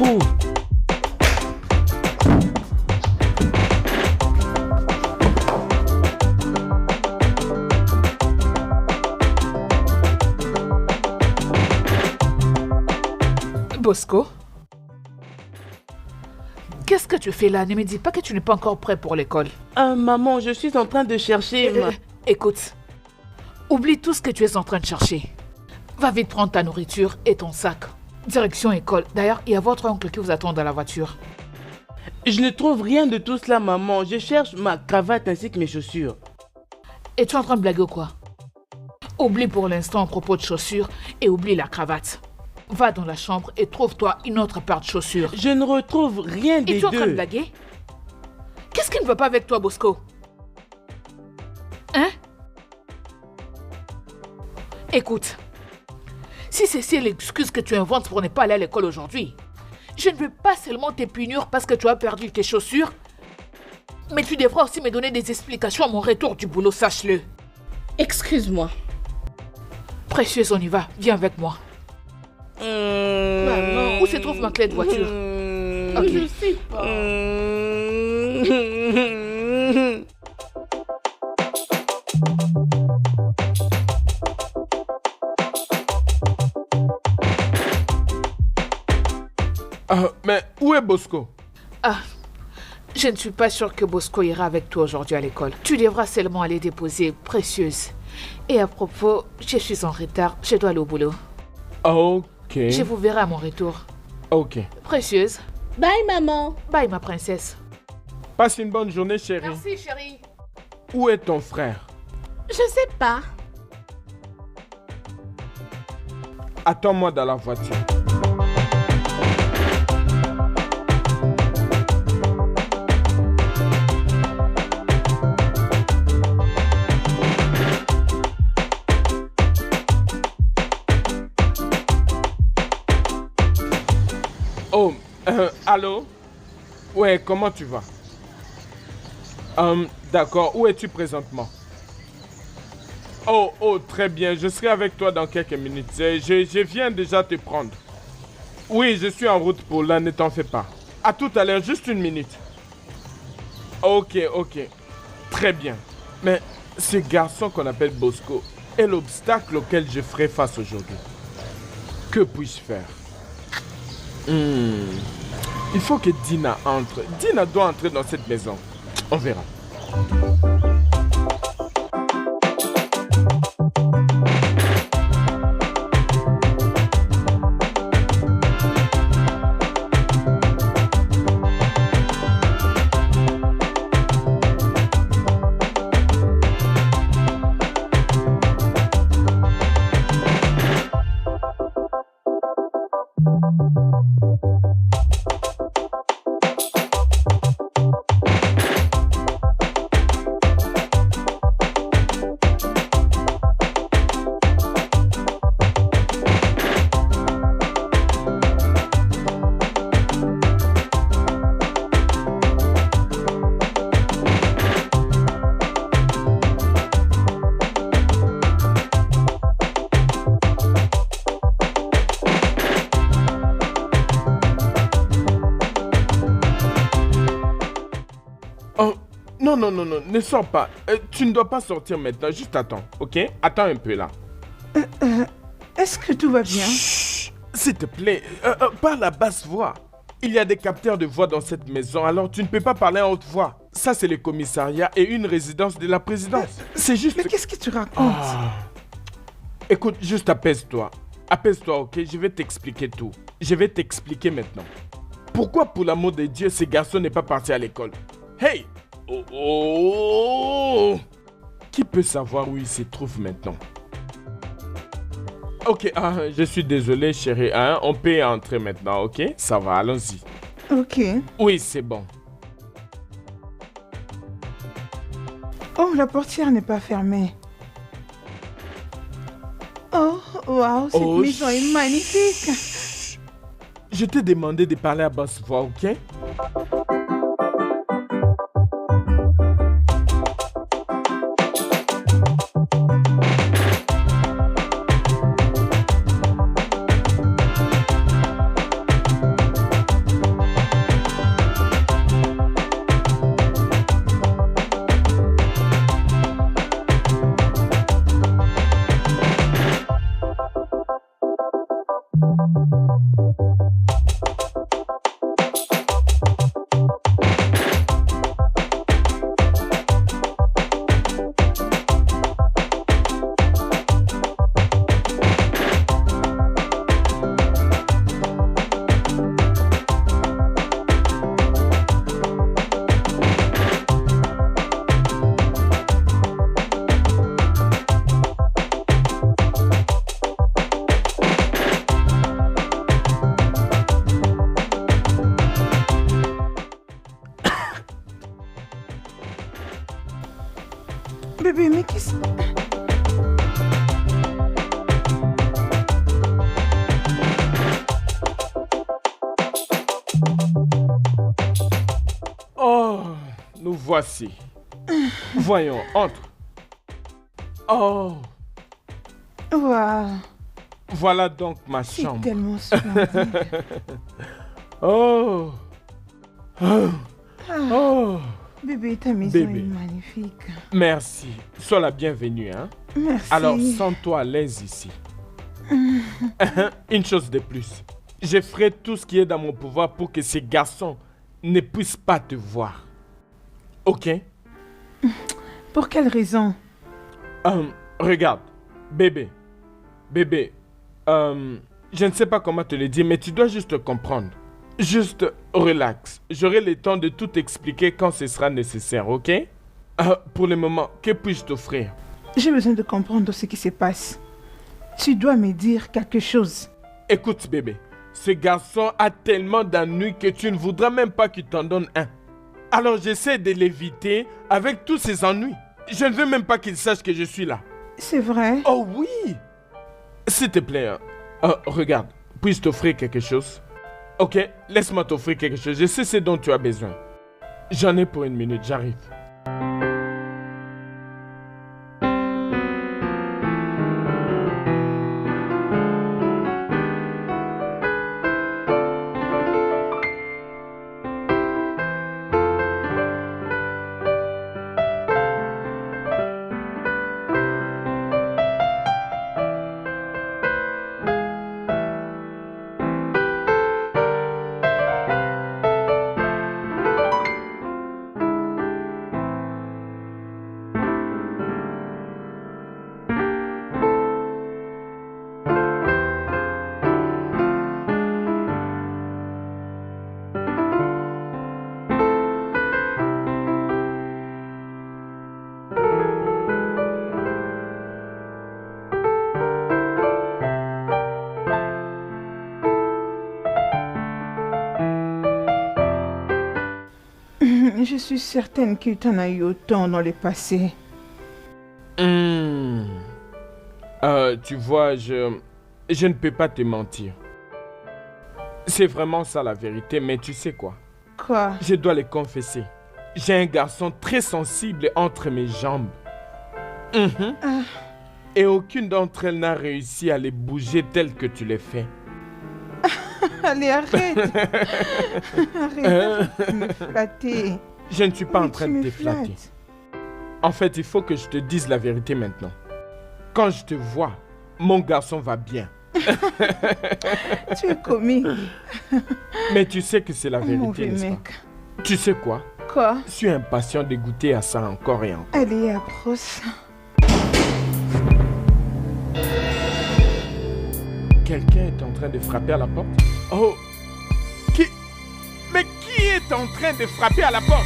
Ouh. Bosco? Qu'est-ce que tu fais là? Ne me dis pas que tu n'es pas encore prêt pour l'école. Maman, je suis en train de chercher... Écoute, oublie tout ce que tu es en train de chercher. Va vite prendre ta nourriture et ton sac. Direction école. D'ailleurs, il y a votre oncle qui vous attend dans la voiture. Je ne trouve rien de tout cela, maman. Je cherche ma cravate ainsi que mes chaussures. Et tu es en train de blaguer ou quoi? Oublie pour l'instant à propos de chaussures et oublie la cravate. Va dans la chambre et trouve-toi une autre paire de chaussures. Je ne retrouve rien des deux. Et tu es en train de blaguer? Qu'est-ce qui ne va pas avec toi, Bosco? Hein? Écoute, si c'est l'excuse que tu inventes pour ne pas aller à l'école aujourd'hui, je ne veux pas seulement te punir parce que tu as perdu tes chaussures, mais tu devras aussi me donner des explications à mon retour du boulot, sache-le. Excuse-moi. Précieuse, on y va. Viens avec moi. Maman. Où se trouve ma clé de voiture? Ok. Je sais pas. Mais où est Bosco? Je ne suis pas sûre que Bosco ira avec toi aujourd'hui à l'école. Tu devras seulement aller déposer Précieuse. Et à propos, je suis en retard. Je dois aller au boulot. Ok. Je vous verrai à mon retour. Ok. Précieuse. Bye, maman. Bye, ma princesse. Passe une bonne journée, chérie. Merci, chérie. Où est ton frère? Je sais pas. Attends-moi dans la voiture. Oh, allô? Ouais, comment tu vas? D'accord, où es-tu présentement? Oh, très bien, je serai avec toi dans quelques minutes. Je viens déjà te prendre. Oui, je suis en route pour là, ne t'en fais pas. À tout à l'heure, juste une minute. Ok. Très bien. Mais ce garçon qu'on appelle Bosco est l'obstacle auquel je ferai face aujourd'hui. Que puis-je faire? Il faut que Dina entre. Dina doit entrer dans cette maison. On verra. Non, ne sors pas. Tu ne dois pas sortir maintenant, juste attends, ok? Attends un peu là. Est-ce que tout va bien? Chut, s'il te plaît, parle à basse voix. Il y a des capteurs de voix dans cette maison, alors tu ne peux pas parler en haute voix. Ça, c'est le commissariat et une résidence de la présidence. C'est juste... Mais qu'est-ce que tu racontes? Écoute, juste apaise-toi. Apaise-toi, ok? Je vais t'expliquer tout. Je vais t'expliquer maintenant. Pourquoi, pour l'amour de Dieu, ce garçon n'est pas parti à l'école? Hey! Oh! Qui peut savoir où il se trouve maintenant? Ok, je suis désolé, chérie. On peut entrer maintenant, ok? Ça va, allons-y. Ok. Oui, c'est bon. Oh, la portière n'est pas fermée. Oh, waouh, cette maison est magnifique. Je t'ai demandé de parler à basse voix, ok? voici. Voyons, entre. Oh, Waouh, voilà donc ma c'est chambre. tellement splendide. Oh. Oh. Oh. Bébé, ta maison Bébé. est magnifique. Merci. Sois la bienvenue, hein. Merci. Alors, sens-toi à l'aise ici. Une chose de plus. Je ferai tout ce qui est dans mon pouvoir pour que ces garçons ne puissent pas te voir. Ok? Pour quelle raison? Regarde, bébé. Bébé, je ne sais pas comment te le dire, mais tu dois juste comprendre. Juste relax. J'aurai le temps de tout expliquer quand ce sera nécessaire, ok? Pour le moment, que puis-je t'offrir? J'ai besoin de comprendre ce qui se passe. Tu dois me dire quelque chose. Écoute, bébé, ce garçon a tellement d'ennuis que tu ne voudras même pas qu'il t'en donne un. Alors j'essaie de l'éviter avec tous ses ennuis. Je ne veux même pas qu'il sache que je suis là. C'est vrai? Oh oui! S'il te plaît, regarde, puis-je t'offrir quelque chose? Ok, laisse-moi t'offrir quelque chose. Je sais ce dont tu as besoin. J'en ai pour 1 minute, j'arrive. Je suis certaine qu'il t'en a eu autant dans le passé. Tu vois, je ne peux pas te mentir. C'est vraiment ça la vérité, mais tu sais quoi? Quoi? Je dois le confesser. J'ai un garçon très sensible entre mes jambes. Et aucune d'entre elles n'a réussi à les bouger tel que tu les fais. Allez, arrête. Arrête de me flatter. Je ne suis pas en Mais train tu de me te flatter. flattes. En fait, il faut que je te dise la vérité maintenant. Quand je te vois, mon garçon va bien. Tu es comique. Mais tu sais que c'est la vérité, Mauvais n'est-ce mec. pas? Tu sais quoi? Quoi? Je suis impatient de goûter à ça encore et encore. Allez, approche. Quelqu'un est en train de frapper à la porte? Oh! Qui? Mais qui est en train de frapper à la porte?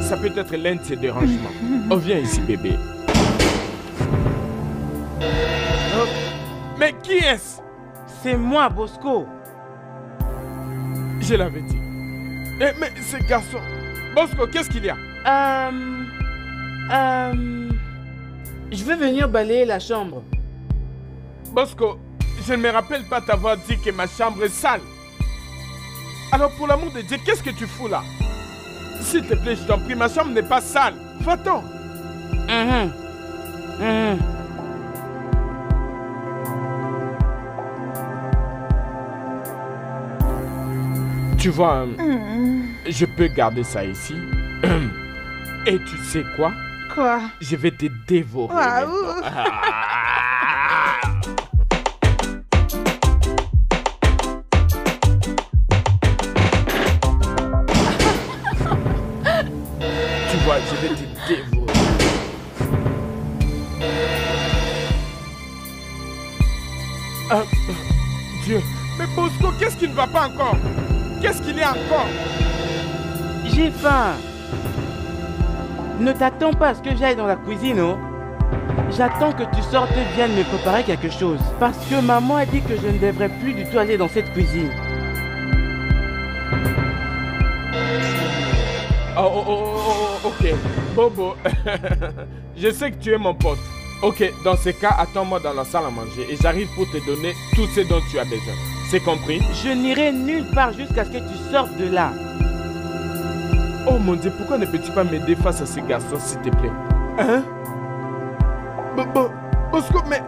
Ça peut être l'un de ces dérangements. Oh, viens ici, bébé. Oh. Mais qui est-ce? C'est moi, Bosco. Je l'avais dit. Mais ce garçon... Bosco, qu'est-ce qu'il y a? Je vais venir balayer la chambre. Bosco, je ne me rappelle pas t'avoir dit que ma chambre est sale. Alors pour l'amour de Dieu, qu'est-ce que tu fous là? S'il te plaît, je t'en prie, ma chambre n'est pas sale. Va-t'en. Tu vois, je peux garder ça ici. Et tu sais quoi? Quoi? Je vais te dévorer. Waouh. maintenant. Tu vois, je vais te dévorer. Dieu. Mais Bosco, qu'est-ce qui ne va pas encore? Qu'est-ce qu'il y a encore? J'ai faim. Ne t'attends pas à ce que j'aille dans la cuisine, oh. J'attends que tu sortes et viennes me préparer quelque chose. Parce que maman a dit que je ne devrais plus du tout aller dans cette cuisine. Ok. Bobo. Je sais que tu es mon pote. Ok, dans ce cas, attends-moi dans la salle à manger et j'arrive pour te donner tout ce dont tu as besoin. C'est compris? Je n'irai nulle part jusqu'à ce que tu sortes de là. Oh mon Dieu, pourquoi ne peux-tu pas m'aider face à ces garçons, s'il te plaît? Hein? Bosco, mais...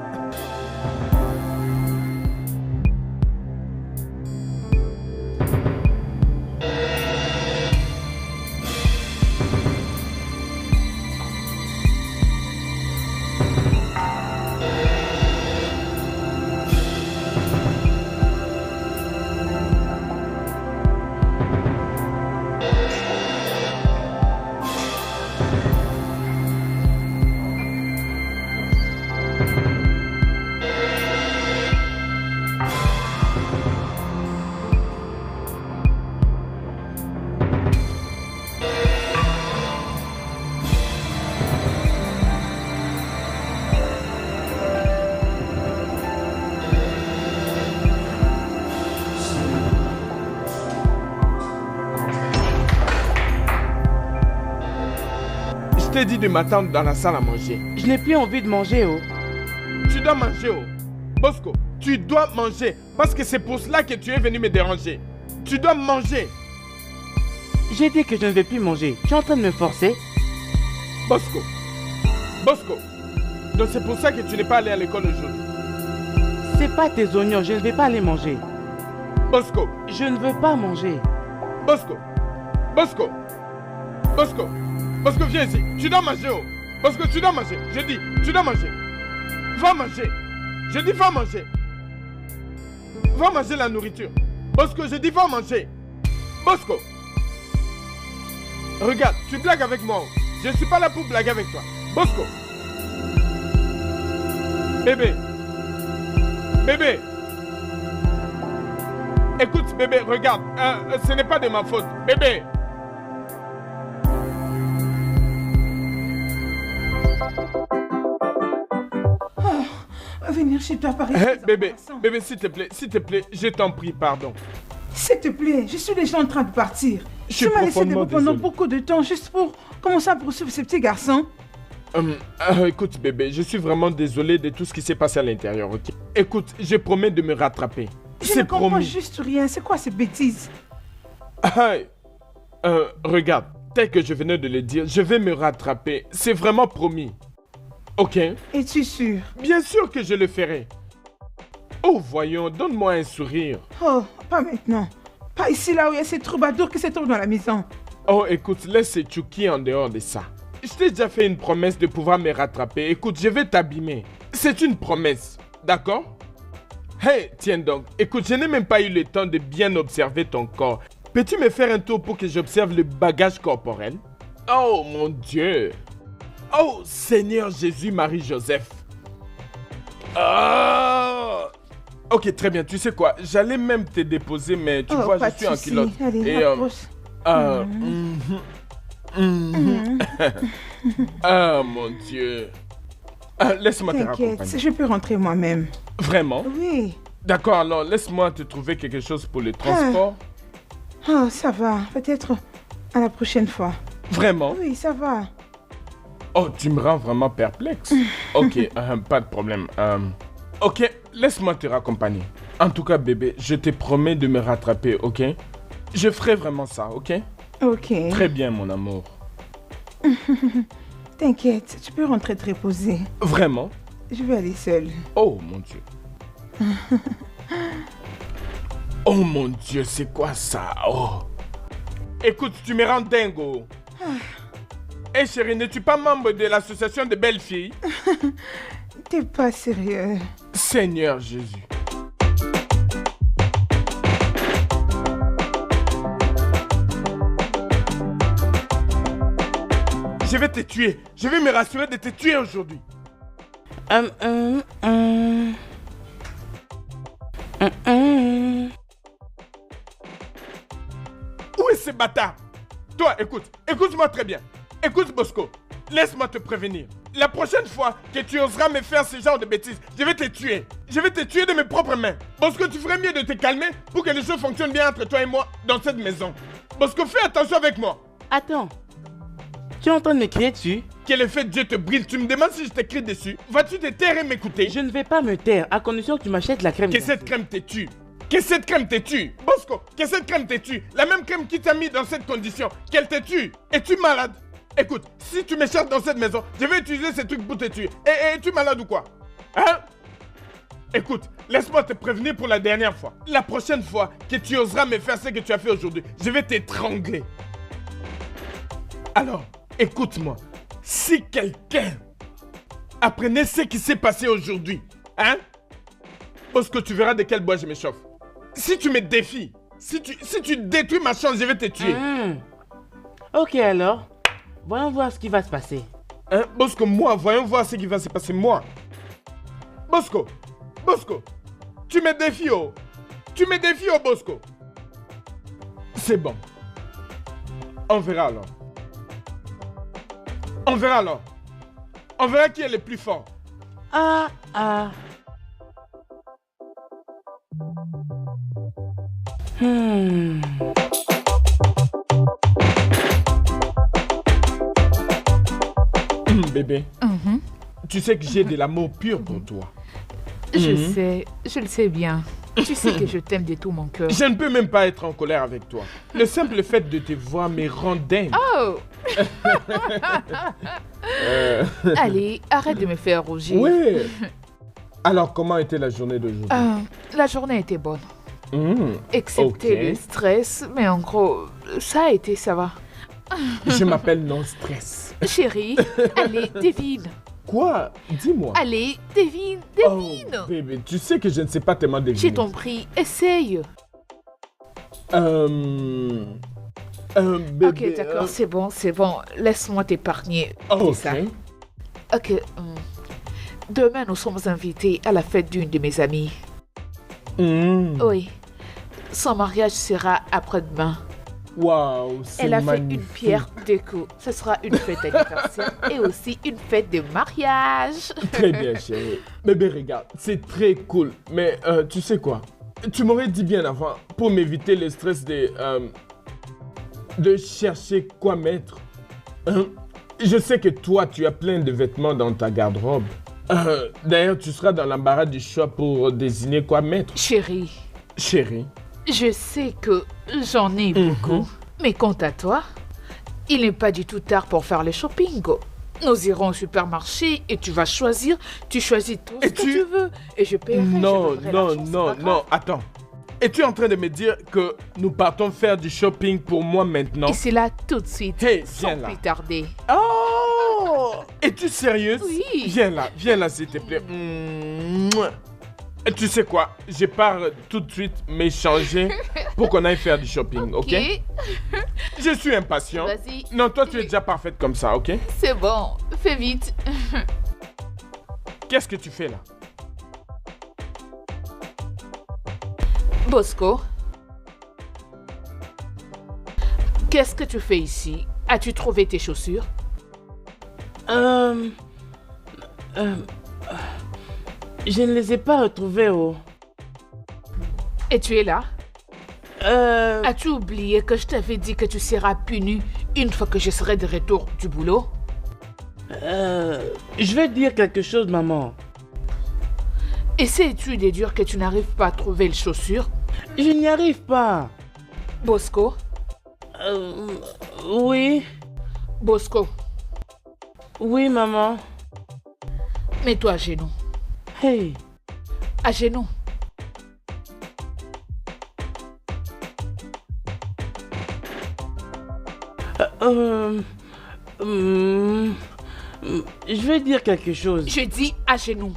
Je t'ai dit de m'attendre dans la salle à manger. Je n'ai plus envie de manger, oh. Tu dois manger, oh. Bosco, tu dois manger. Parce que c'est pour cela que tu es venu me déranger. Tu dois manger. J'ai dit que je ne vais plus manger. Tu es en train de me forcer? Bosco. Donc c'est pour ça que tu n'es pas allé à l'école aujourd'hui. C'est pas tes oignons, je ne vais pas les manger. Bosco. Je ne veux pas manger. Bosco, viens ici. Tu dois manger, oh. Bosco, tu dois manger. Je dis, tu dois manger. Va manger. Je dis, va manger. Va manger la nourriture. Bosco, je dis, va manger. Bosco. Regarde, tu blagues avec moi. Je ne suis pas là pour blaguer avec toi. Bosco. Bébé. Écoute, bébé, regarde. Ce n'est pas de ma faute. Bébé. Va venir chez toi, Paris. Bébé, s'il te plaît, je t'en prie, pardon. S'il te plaît, je suis déjà en train de partir. Je Tu m'as laissé profondément pendant désolé. beaucoup de temps juste pour commencer à poursuivre ces petits garçons. Écoute, bébé, je suis vraiment désolé de tout ce qui s'est passé à l'intérieur, ok? Écoute, je promets de me rattraper. Je ne C'est comprends promis. juste rien. C'est quoi ces bêtises? Regarde, tel que je venais de le dire, je vais me rattraper. C'est vraiment promis. Ok? Es-tu sûr? Bien sûr que je le ferai. Oh, voyons, donne-moi un sourire. Oh, pas maintenant. Pas ici, là où il y a ces troubadours qui se trouvent dans la maison. Oh, écoute, laisse Chucky en dehors de ça. Je t'ai déjà fait une promesse de pouvoir me rattraper. Écoute, je vais t'abîmer. C'est une promesse, d'accord? Hey, tiens donc. Écoute, je n'ai même pas eu le temps de bien observer ton corps. Peux-tu me faire un tour pour que j'observe le bagage corporel? Oh, mon Dieu. Oh, Seigneur Jésus, Marie-Joseph. Ah! Ok, très bien. Tu sais quoi? J'allais même te déposer, mais tu vois, pas je de suis en souci. culotte. Allez, approche. Ah, mon Dieu. Laisse-moi te T'inquiète, raccompagner. je peux rentrer moi-même. Vraiment? Oui. D'accord, alors laisse-moi te trouver quelque chose pour le transport. Oh, ça va. Peut-être à la prochaine fois. Vraiment? Oui, ça va. Oh, tu me rends vraiment perplexe. Ok, pas de problème. Ok, laisse-moi te raccompagner. En tout cas, bébé, je te promets de me rattraper, ok? Je ferai vraiment ça, ok? Ok. Très bien, mon amour. T'inquiète, tu peux rentrer te reposer. Vraiment? Je vais aller seule. Oh, mon Dieu. Oh, mon Dieu, c'est quoi ça? Oh. Écoute, tu me rends dingo. Hé, chérie, n'es-tu pas membre de l'association de belles filles? T'es pas sérieux. Seigneur Jésus. Je vais te tuer. Je vais me rassurer de te tuer aujourd'hui. Où est ce bâtard? Toi, écoute-moi très bien. Écoute, Bosco, laisse-moi te prévenir. La prochaine fois que tu oseras me faire ce genre de bêtises, je vais te tuer. Je vais te tuer de mes propres mains. Bosco, tu ferais mieux de te calmer pour que les choses fonctionnent bien entre toi et moi dans cette maison. Bosco, fais attention avec moi. Attends. Tu es en train de me crier dessus? Que le fait de Dieu te brille, tu me demandes si je te crie dessus. Vas-tu te taire et m'écouter? Je ne vais pas me taire, à condition que tu m'achètes la crème Que glacée. cette crème te tue. Que cette crème te tue. Bosco, que cette crème te tue. La même crème qui t'a mis dans cette condition, qu'elle te tue. Es-tu malade? Écoute, si tu me cherches dans cette maison, je vais utiliser ces trucs pour te tuer. Et es-tu malade ou quoi? Hein? Écoute, laisse-moi te prévenir pour la dernière fois. La prochaine fois que tu oseras me faire ce que tu as fait aujourd'hui, je vais t'étrangler. Alors, écoute-moi. Si quelqu'un apprenait ce qui s'est passé aujourd'hui, hein? Bosco, tu verras de quel bois je m'échauffe. Si tu me défies, si tu détruis ma chance, je vais te tuer. Ok alors, voyons voir ce qui va se passer. Hein, Bosco, moi, voyons voir ce qui va se passer, moi. Bosco, tu me défies, oh. Tu me défies, oh, Bosco. C'est bon. On verra alors. On verra alors. On verra qui est le plus fort. Bébé, tu sais que j'ai de l'amour pur pour toi. Je le sais bien. Tu sais que je t'aime de tout mon cœur. Je ne peux même pas être en colère avec toi. Le simple fait de te voir me rend dingue. Oh! Allez, arrête de me faire rougir. Oui. Alors, comment était la journée d'aujourd'hui? La journée était bonne. Excepté le stress, mais en gros, ça va. Je m'appelle non-stress. Chérie, allez, devine. Quoi? Dis-moi. Allez, devine. Oh, bébé, tu sais que je ne sais pas tellement deviner. J'ai ton prix, essaye. Bébé, ok, d'accord, c'est bon. Laisse-moi t'épargner. Oh, ça. Ok. Demain, nous sommes invités à la fête d'une de mes amies. Oui. Son mariage sera après-demain. Waouh, c'est Elle a magnifique. fait une pierre déco. Ce sera une fête d'anniversaire et aussi une fête de mariage. Très bien, chérie. Bébé, regarde, c'est très cool. Mais tu sais quoi? Tu m'aurais dit bien avant pour m'éviter le stress de chercher quoi mettre. Je sais que toi, tu as plein de vêtements dans ta garde-robe. D'ailleurs, tu seras dans l'embarras du choix pour désigner quoi mettre. Chérie, Chérie, je sais que j'en ai beaucoup. Mais quant à toi, il n'est pas du tout tard pour faire le shopping. Nous irons au supermarché et tu vas choisir. Tu choisis tout ce que tu veux. Et je paierai. Non, attends. Es-tu en train de me dire que nous partons faire du shopping pour moi maintenant? Et c'est là tout de suite, Hey, sans viens là. plus tarder. Oh! Es-tu sérieuse? Oui. Viens là s'il te plaît. Tu sais quoi? Je pars tout de suite m'échanger pour qu'on aille faire du shopping, ok? Je suis impatient. Vas-y. Non, toi tu es déjà parfaite comme ça, ok? C'est bon, fais vite. Qu'est-ce que tu fais là? Bosco, qu'est-ce que tu fais ici? As-tu trouvé tes chaussures? Je ne les ai pas retrouvés, oh. Et tu es là? As-tu oublié que je t'avais dit que tu seras puni une fois que je serai de retour du boulot? Je vais te dire quelque chose, maman. Essaies-tu de dire que tu n'arrives pas à trouver les chaussures? Je n'y arrive pas. Bosco? Oui. Bosco, Oui, maman. mets-toi à genoux. Hey. À genoux. Je vais dire quelque chose. Je dis à genoux.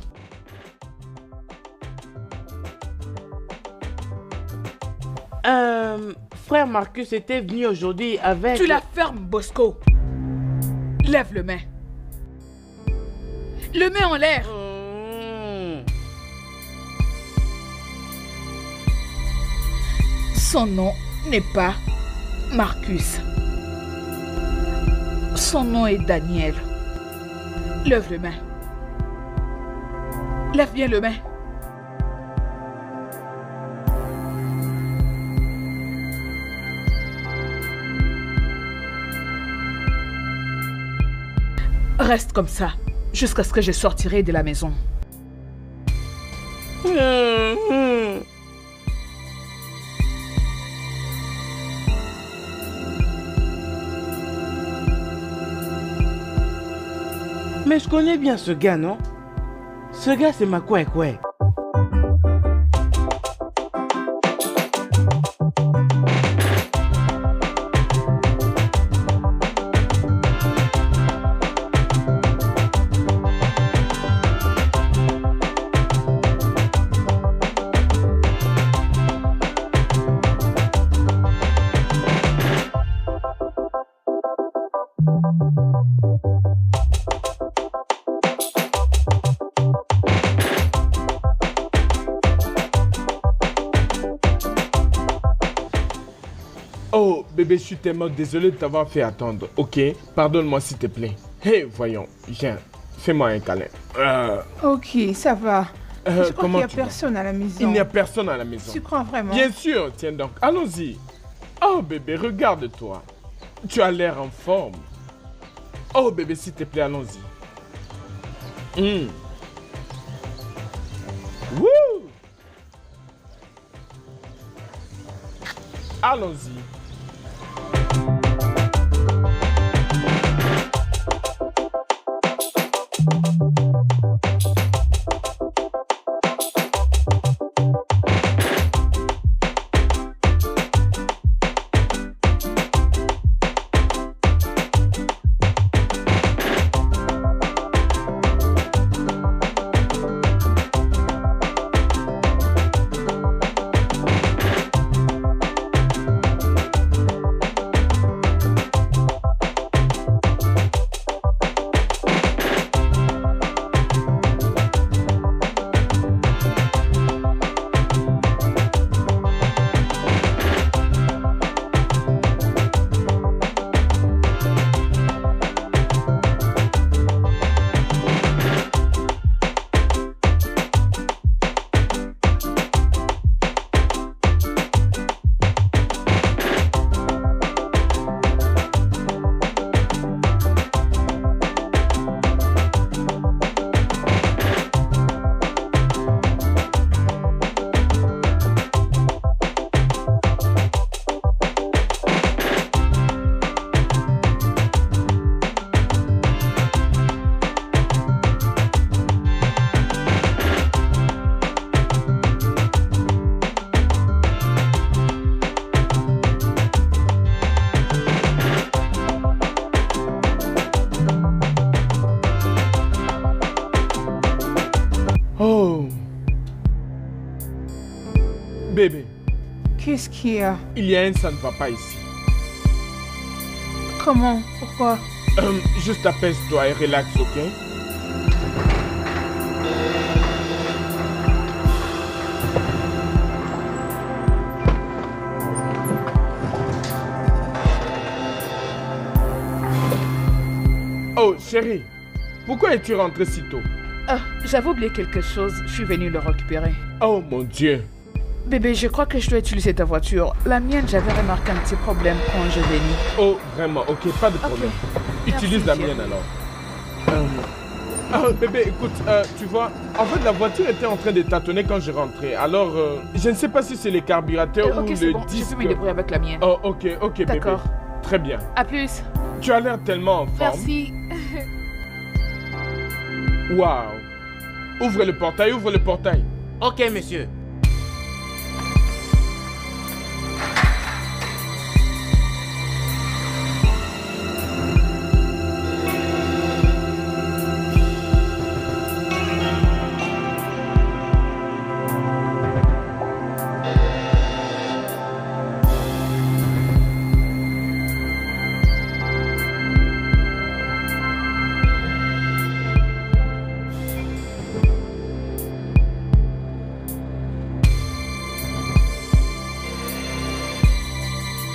Frère Marcus était venu aujourd'hui avec... Tu la fermes, Bosco. Lève le main. Le main en l'air. Son nom n'est pas Marcus. Son nom est Daniel. Lève le main. Lève bien le main. Reste comme ça, jusqu'à ce que je sortirai de la maison. Mais je connais bien ce gars, non? Ce gars, c'est ma quoi. Oh, bébé, je suis tellement désolé de t'avoir fait attendre, ok? Pardonne-moi s'il te plaît. Hé, voyons, viens, fais-moi un câlin. Ok, ça va. Je crois qu'il comment n'y a tu vas? personne à la maison. Il n'y a personne à la maison. Tu crois vraiment? Bien sûr, tiens donc, allons-y. Oh, bébé, regarde-toi. Tu as l'air en forme. Oh, bébé, s'il te plaît, allons-y. Wouh! Allons-y. Oh. Bébé, Qu'est-ce qu'il y a? il y a un ça ne va pas ici. Comment? Pourquoi? Juste apaise-toi et relax, ok? Oh, chérie, pourquoi es-tu rentrée si tôt? Ah, j'avais oublié quelque chose. Je suis venue le récupérer. Oh mon Dieu. Bébé, je crois que je dois utiliser ta voiture. La mienne, j'avais remarqué un petit problème quand je venais. Oh, vraiment, ok, pas de problème. Utilise Merci, la mienne alors. Ah, bébé, écoute, tu vois, en fait, la voiture était en train de tâtonner quand je rentrais. Alors, je ne sais pas si c'est les carburateurs ou Ok, le c'est bon. disque. Je peux me débrouiller avec la mienne. Oh, ok, bébé. D'accord. Très bien. À plus. Tu as l'air tellement en forme. Merci. Waouh. Ouvre le portail, ouvre le portail. Ok, monsieur.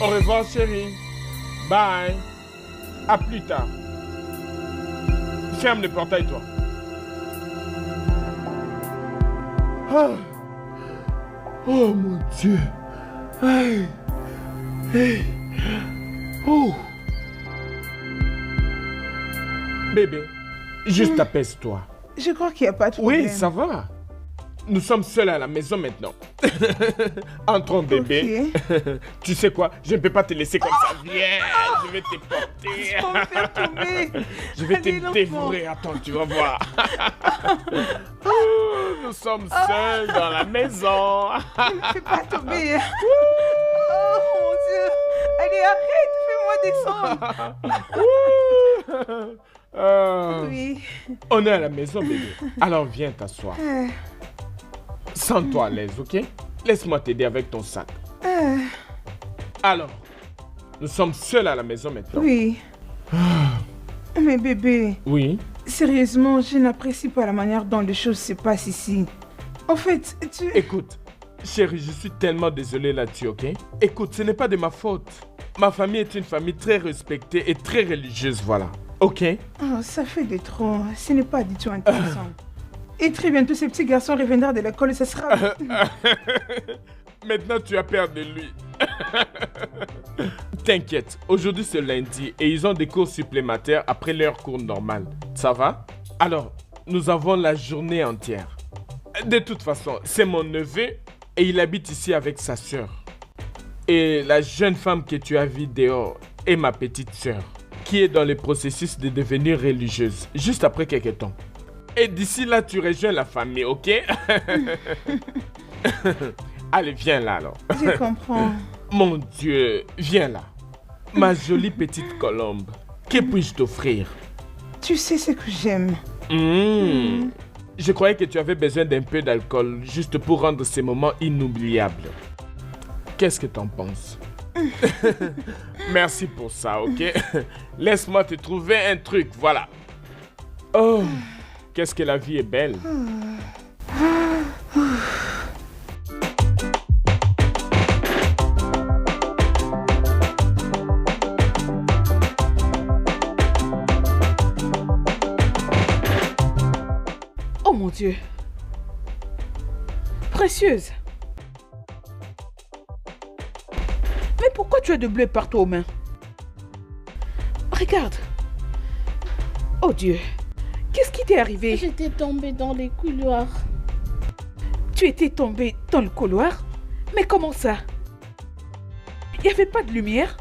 Au revoir, chérie. Bye. À plus tard. Ferme le portail, toi. Ah. Oh mon Dieu. Hey. Hey. Oh. Bébé, juste apaise-toi. Je crois qu'il n'y a pas de problème. Oui, ça va. Nous sommes seuls à la maison maintenant. Entrons, bébé. Ok. Tu sais quoi? Je ne peux pas te laisser comme ça. Viens, je vais te porter. On va me faire tomber. Je vais Allez, te l'enfant. dévorer. Attends, tu vas voir. Oh, nous sommes seuls dans la maison. Ne me fais pas tomber. Oh mon Dieu. Allez, arrête, fais-moi descendre. Oui. On est à la maison, bébé. Alors viens t'asseoir. Sens-toi à l'aise, ok? Laisse-moi t'aider avec ton sac. Alors, nous sommes seuls à la maison maintenant. Oui. Mais bébé, Oui. sérieusement, je n'apprécie pas la manière dont les choses se passent ici. En fait, tu... Écoute, chérie, je suis tellement désolé là-dessus, ok? Écoute, ce n'est pas de ma faute. Ma famille est une famille très respectée et très religieuse, voilà. Ok? Oh, ça fait de trop. Ce n'est pas du tout intéressant. Et très bientôt, ces petits garçons reviendront de l'école et ça sera... Maintenant, tu as peur de lui. T'inquiète, aujourd'hui c'est lundi et ils ont des cours supplémentaires après leur cours normal. Ça va? Alors, nous avons la journée entière. De toute façon, c'est mon neveu et il habite ici avec sa sœur. Et la jeune femme que tu as vue dehors est ma petite sœur, qui est dans le processus de devenir religieuse, juste après quelques temps. Et d'ici là, tu rejoins la famille, ok? Allez, viens là alors. Je comprends. Mon Dieu, viens là. Ma jolie petite colombe. Que puis-je t'offrir? Tu sais ce que j'aime. Je croyais que tu avais besoin d'un peu d'alcool juste pour rendre ces moments inoubliables. Qu'est-ce que t'en penses? Merci pour ça, ok? Laisse-moi te trouver un truc, voilà. Oh, qu'est-ce que la vie est belle. Oh mon Dieu. Précieuse. Mais pourquoi tu as de bleu partout aux mains? Regarde. Oh Dieu. Qu'est-ce qui t'est arrivé? J'étais tombée dans les couloirs. Tu étais tombée dans le couloir? Mais comment ça? Il n'y avait pas de lumière?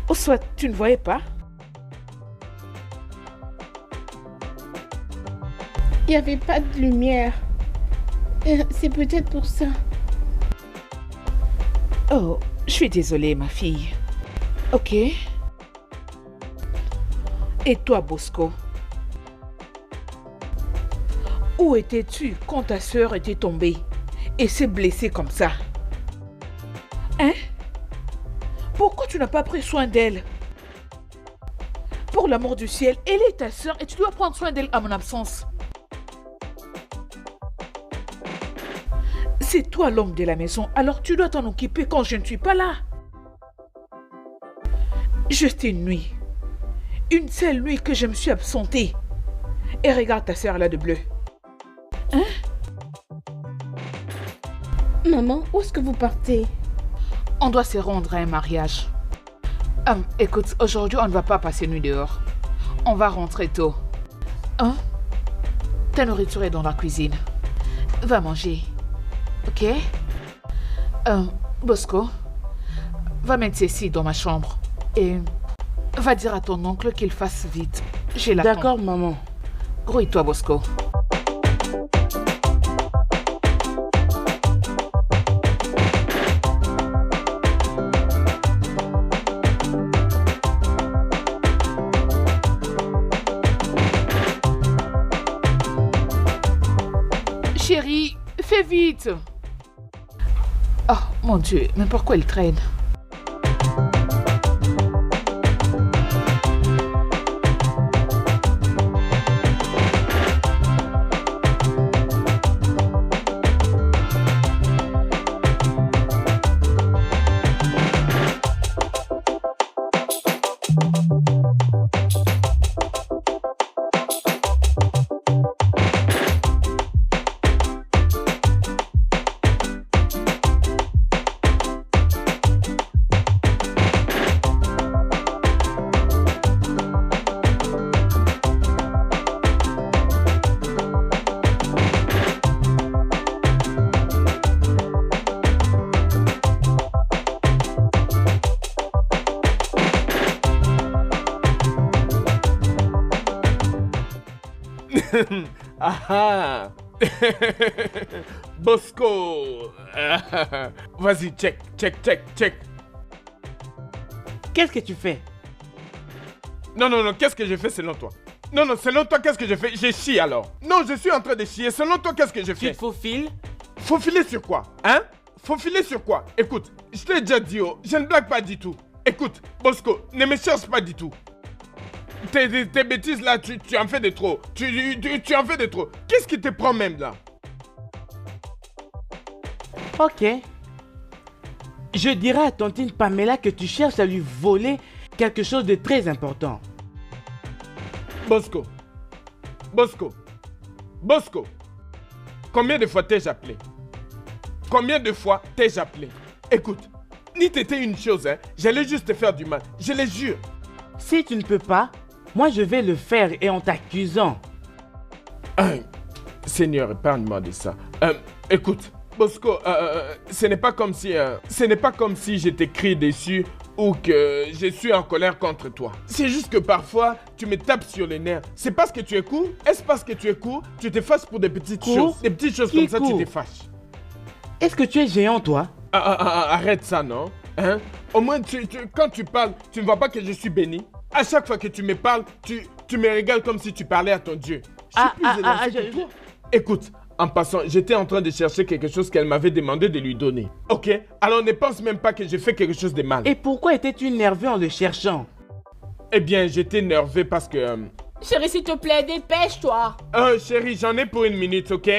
Ou soit tu ne voyais pas? Il n'y avait pas de lumière. C'est peut-être pour ça. Oh, je suis désolée, ma fille. Ok. Et toi, Bosco? Où étais-tu quand ta sœur était tombée et s'est blessée comme ça? Hein? Pourquoi tu n'as pas pris soin d'elle? Pour l'amour du ciel, elle est ta sœur et tu dois prendre soin d'elle à mon absence. C'est toi l'homme de la maison, alors tu dois t'en occuper quand je ne suis pas là. Juste une nuit. Une seule nuit que je me suis absentée. Et regarde ta sœur là de bleu. Hein? Maman, où est-ce que vous partez? On doit se rendre à un mariage. Écoute, aujourd'hui on ne va pas passer nuit dehors. On va rentrer tôt. Hein? Ta nourriture est dans la cuisine. Va manger. Ok? Bosco, va mettre ceci dans ma chambre. Et va dire à ton oncle qu'il fasse vite. J'ai la D'accord, maman. Grouille-toi, Bosco. Chérie, fais vite. Oh, mon Dieu, mais pourquoi il traîne? Ah ah. Bosco. Vas-y, check. Qu'est-ce que tu fais? Non, qu'est-ce que j'ai fait selon toi? Non, selon toi, qu'est-ce que j'ai fait? J'ai chié alors. Non, je suis en train de chier. Selon toi, qu'est-ce que j'ai Tu fait? te faufiles? Faufiler sur quoi? Hein? Faufiler sur quoi? Écoute, je t'ai déjà dit, oh, je ne blague pas du tout. Écoute, Bosco, ne me cherche pas du tout. Tes bêtises là, tu en fais de trop. Tu en fais de trop. Qu'est-ce qui te prend même là? Ok. Je dirai à tontine Pamela que tu cherches à lui voler quelque chose de très important. Bosco. Combien de fois t'ai-je appelé? Écoute, ni t'étais une chose, hein. J'allais juste te faire du mal. Je le jure. Si tu ne peux pas, moi je vais le faire et en t'accusant. Seigneur, épargne-moi de ça. Écoute, Bosco, ce n'est pas comme si je t'ai crié dessus ou que je suis en colère contre toi. C'est juste que parfois, tu me tapes sur les nerfs. C'est parce que tu es court? Est-ce parce que tu es court? Tu te fâches pour des petites choses. Des petites choses comme ça, tu te fâches. Est-ce que tu es géant, toi? Arrête ça, non? Hein? Au moins, quand tu parles, tu ne vois pas que je suis béni? À chaque fois que tu me parles, tu me régales comme si tu parlais à ton Dieu. Écoute, en passant, j'étais en train de chercher quelque chose qu'elle m'avait demandé de lui donner. Ok? Alors ne pense même pas que j'ai fait quelque chose de mal. Et pourquoi étais-tu nerveux en le cherchant? Eh bien, j'étais nerveux parce que... Chérie, s'il te plaît, dépêche-toi. Chérie, j'en ai pour une minute, ok?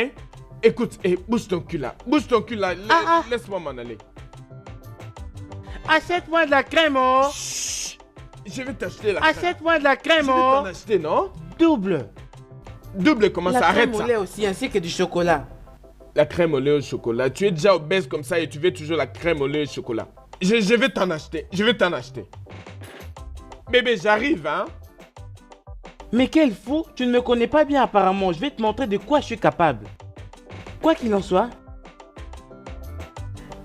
Écoute, bouge ton cul là. Laisse-moi m'en aller. Achète-moi de la crème, oh! Chut! Je vais t'acheter la crème. Achète-moi de la crème, oh! Je vais t'en acheter, non? Double. Double, comment ça? Arrête ça. La crème au lait aussi, ainsi que du chocolat. La crème au lait au chocolat. Tu es déjà obèse comme ça et tu veux toujours la crème au lait au chocolat. Je vais t'en acheter. Bébé, j'arrive, hein? Mais quel fou! Tu ne me connais pas bien apparemment. Je vais te montrer de quoi je suis capable. Quoi qu'il en soit,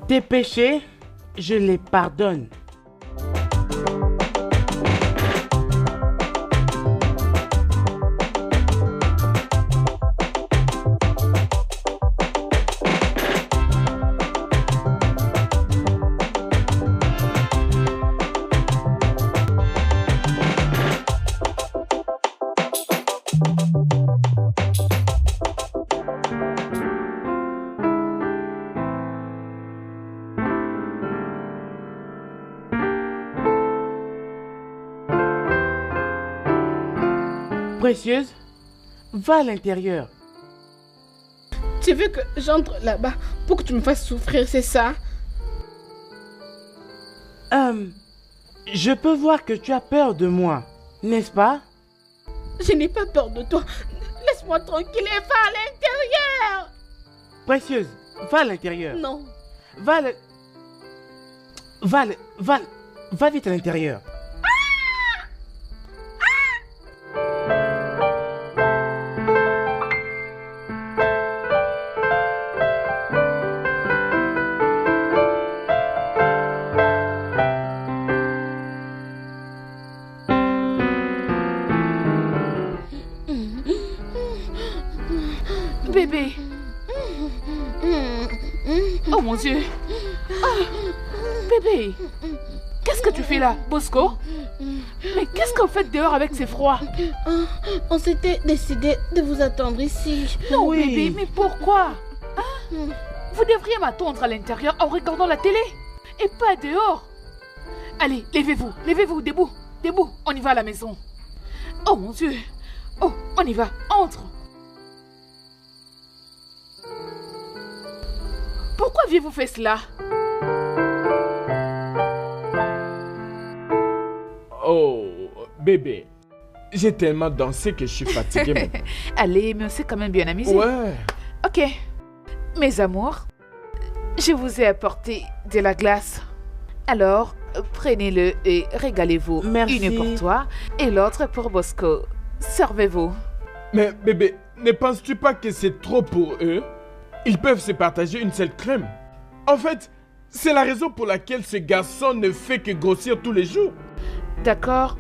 tes péchés, je les pardonne. Précieuse, va à l'intérieur. Tu veux que j'entre là-bas pour que tu me fasses souffrir, c'est ça? Je peux voir que tu as peur de moi, n'est-ce pas? Je n'ai pas peur de toi. Laisse-moi tranquille et va à l'intérieur. Précieuse, va à l'intérieur. Non. Va vite à l'intérieur. Bébé. Oh mon Dieu. Oh, bébé. Qu'est-ce que tu fais là, Bosco? Mais qu'est-ce qu'on fait dehors avec ces froids? On s'était décidé de vous attendre ici. Non, oui. Bébé, mais pourquoi? Vous devriez m'attendre à l'intérieur en regardant la télé et pas dehors. Allez, levez-vous, debout, on y va à la maison. Oh mon Dieu. Oh, on y va, entre. Pourquoi aviez-vous fait cela? Oh, bébé, j'ai tellement dansé que je suis fatigué maintenant. Allez, mais on s'est quand même bien amusé. Ouais. Ok, mes amours, je vous ai apporté de la glace. Alors, prenez-le et régalez-vous. Merci. Une pour toi et l'autre pour Bosco. Servez-vous. Mais bébé, ne penses-tu pas que c'est trop pour eux? Ils peuvent se partager une seule crème. En fait, c'est la raison pour laquelle ce garçon ne fait que grossir tous les jours. D'accord,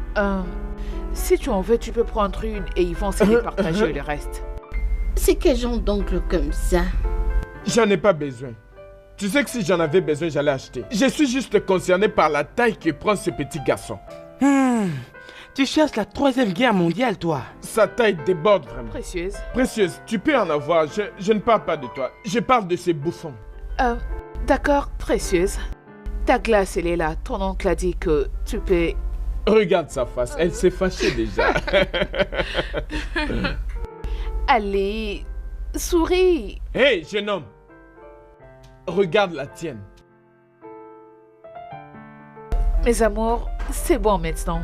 Si tu en veux, tu peux prendre une et ils vont se les partager le reste. C'est quel genre d'oncle comme ça? J'en ai pas besoin. Tu sais que si j'en avais besoin, j'allais acheter. Je suis juste concerné par la taille que prend ce petit garçon. Tu cherches la 3e guerre mondiale, toi. Sa taille déborde vraiment. Précieuse. Précieuse, tu peux en avoir. Je ne parle pas de toi. Je parle de ces bouffons. D'accord, Précieuse. Ta glace, elle est là. Ton oncle a dit que tu peux... Regarde sa face, elle s'est fâchée déjà. Allez, souris. Hé, jeune homme. Regarde la tienne. Mes amours, c'est bon maintenant.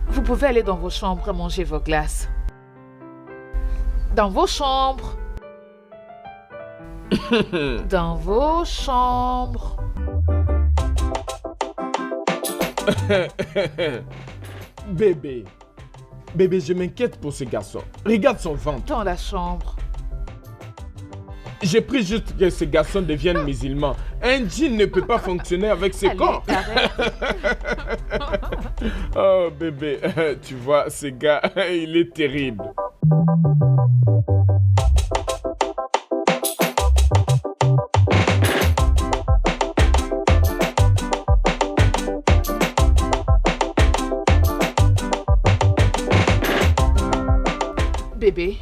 Vous pouvez aller dans vos chambres manger vos glaces. Dans vos chambres. Dans vos chambres. Bébé. Bébé, je m'inquiète pour ce garçon. Regarde son ventre. Dans la chambre. J'ai pris juste que ce garçon devienne musulman. Un djinn ne peut pas fonctionner avec ses corps. Arrête. Oh bébé, tu vois, ce gars, il est terrible. Bébé,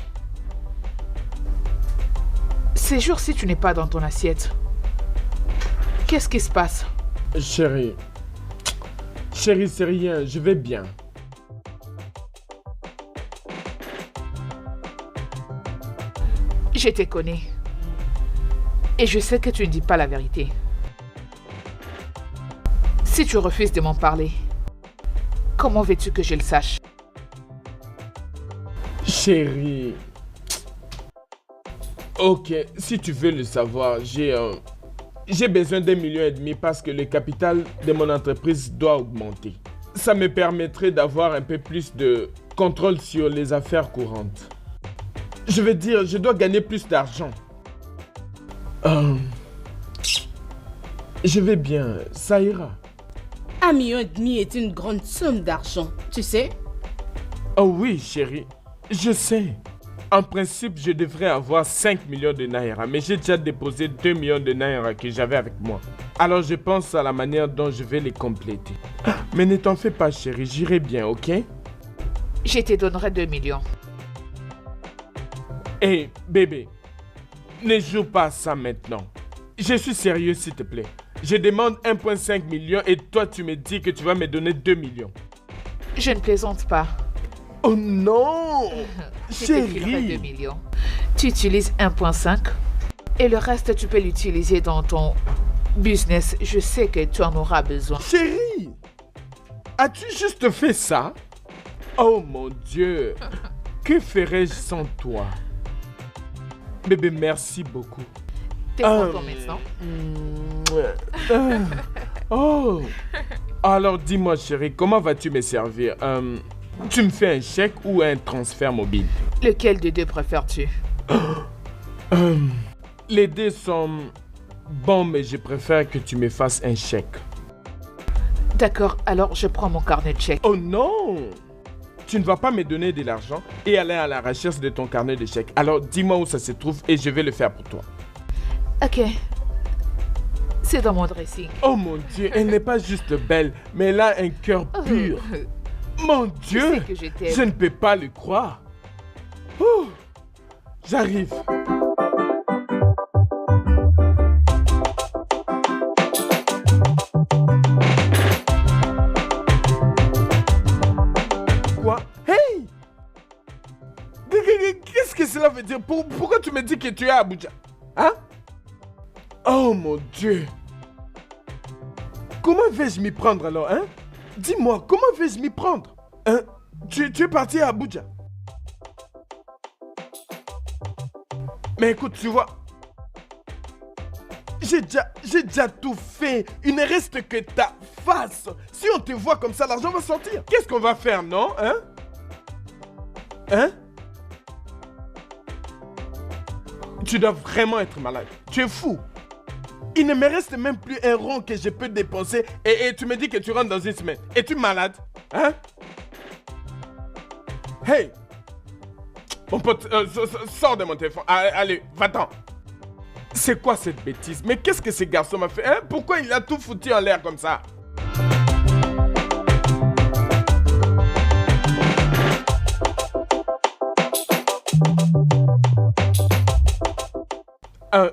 ces jours-ci, tu n'es pas dans ton assiette. Qu'est-ce qui se passe? Chérie, c'est rien, je vais bien. Je te connais. Et je sais que tu ne dis pas la vérité. Si tu refuses de m'en parler, comment veux-tu que je le sache? Chérie. Ok, si tu veux le savoir, j'ai besoin d'1,5 million parce que le capital de mon entreprise doit augmenter. Ça me permettrait d'avoir un peu plus de contrôle sur les affaires courantes. Je veux dire, je dois gagner plus d'argent. Je vais bien, ça ira. 1,5 million est une grande somme d'argent, tu sais? Oh oui, chérie, je sais. En principe, je devrais avoir 5 millions de naira, mais j'ai déjà déposé 2 millions de naira que j'avais avec moi. Alors je pense à la manière dont je vais les compléter. Mais ne t'en fais pas, chérie, j'irai bien, ok? Je te donnerai 2 millions. Hé, bébé, ne joue pas à ça maintenant. Je suis sérieux, s'il te plaît. Je demande 1,5 million et toi, tu me dis que tu vas me donner 2 millions. Je ne plaisante pas. Oh non! Je t'écrirai 2 Chérie! millions. Tu utilises 1,5 et le reste, tu peux l'utiliser dans ton business. Je sais que tu en auras besoin. Chérie! As-tu juste fait ça? Oh mon Dieu! Que ferais-je sans toi? Bébé, merci beaucoup. T'es content maintenant? Oh! Alors dis-moi, chérie, comment vas-tu me servir? Tu me fais un chèque ou un transfert mobile? Lequel des deux préfères-tu? Les deux sont bons, mais je préfère que tu me fasses un chèque. D'accord, alors je prends mon carnet de chèques. Oh non! Tu ne vas pas me donner de l'argent et aller à la recherche de ton carnet de chèques. Alors dis-moi où ça se trouve et je vais le faire pour toi. Ok. C'est dans mon dressing. Oh mon Dieu, elle n'est pas juste belle, mais elle a un cœur pur. Mon Dieu, sais que je t'aime. je ne peux pas le croire. Ouh, j'arrive. Quoi? Hey! Qu'est-ce que cela veut dire? Pourquoi tu me dis que tu es à Abuja? Hein? Oh mon Dieu! Comment vais-je m'y prendre alors, hein? Dis-moi, comment vais-je m'y prendre? Hein? Tu es parti à Abuja? Mais écoute, tu vois, j'ai déjà tout fait. Il ne reste que ta face. Si on te voit comme ça, l'argent va sortir. Qu'est-ce qu'on va faire, non? Hein? Hein? Tu dois vraiment être malade. Tu es fou. Il ne me reste même plus un rond que je peux dépenser et tu me dis que tu rentres dans une semaine. Es-tu malade? Hein? Hey! Mon pote, sors de mon téléphone. Allez, va-t'en. C'est quoi cette bêtise? Mais qu'est-ce que ce garçon m'a fait? Hein? Pourquoi il a tout foutu en l'air comme ça?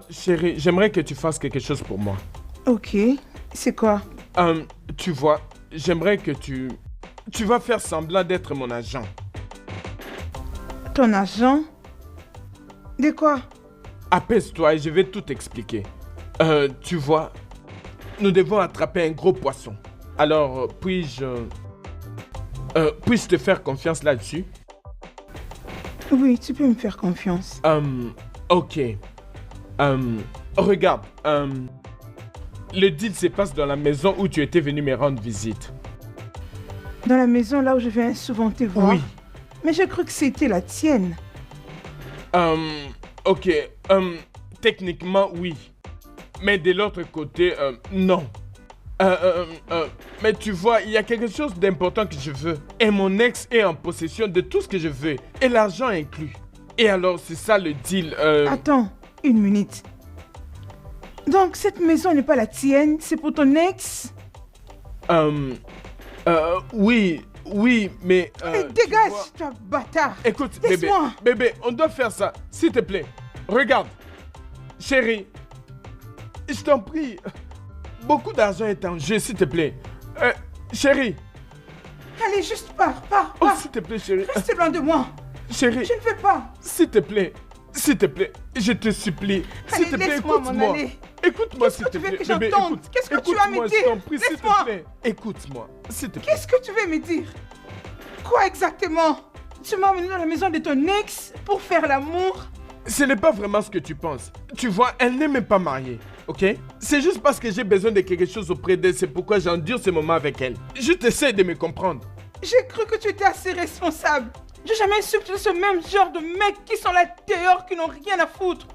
Chérie, j'aimerais que tu fasses quelque chose pour moi. Ok, c'est quoi? Tu vois, j'aimerais que tu vas faire semblant d'être mon agent. Ton agent? De quoi? Apaise-toi et je vais tout expliquer. Tu vois, nous devons attraper un gros poisson. Alors, puis-je te faire confiance là-dessus? Oui, tu peux me faire confiance. Ok. Regarde, le deal se passe dans la maison où tu étais venu me rendre visite. Dans la maison là où je viens souvent te voir? Oui. Mais j'ai cru que c'était la tienne. Ok, techniquement oui. Mais de l'autre côté, non. Mais tu vois, il y a quelque chose d'important que je veux. Et mon ex est en possession de tout ce que je veux. Et l'argent inclus. Et alors, c'est ça le deal. Attends, une minute. Donc, cette maison n'est pas la tienne, c'est pour ton ex? Oui, mais... Mais dégage, toi, bâtard! Écoute, Laisse-moi. bébé, on doit faire ça. S'il te plaît, regarde. Chérie, je t'en prie. Beaucoup d'argent est en jeu, s'il te plaît. Chérie. Allez, juste pars. Oh, s'il te plaît, chérie. Reste loin de moi. Chérie. Je ne veux pas. S'il te plaît, je te supplie. Allez, S'il te plaît, laisse-moi m'en écoute-moi. aller. Écoute-moi, s'il te plaît. Qu'est-ce que tu veux que Bébé, j'entende? écoute. Qu'est-ce que tu vas me Écoute-moi, dire? je t'en prie, s'il te Laisse-moi. plaît. Écoute-moi, s'il te plaît. Qu'est-ce que tu veux me dire? Quoi exactement? Tu m'as emmené dans la maison de ton ex pour faire l'amour? Ce n'est pas vraiment ce que tu penses. Tu vois, elle n'est même pas mariée, ok? C'est juste parce que j'ai besoin de quelque chose auprès d'elle, c'est pourquoi j'endure ce moment avec elle. Je t'essaie de me comprendre. J'ai cru que tu étais assez responsable. J'ai jamais su que tu es ce même genre de mecs qui sont là dehors, qui n'ont rien à foutre.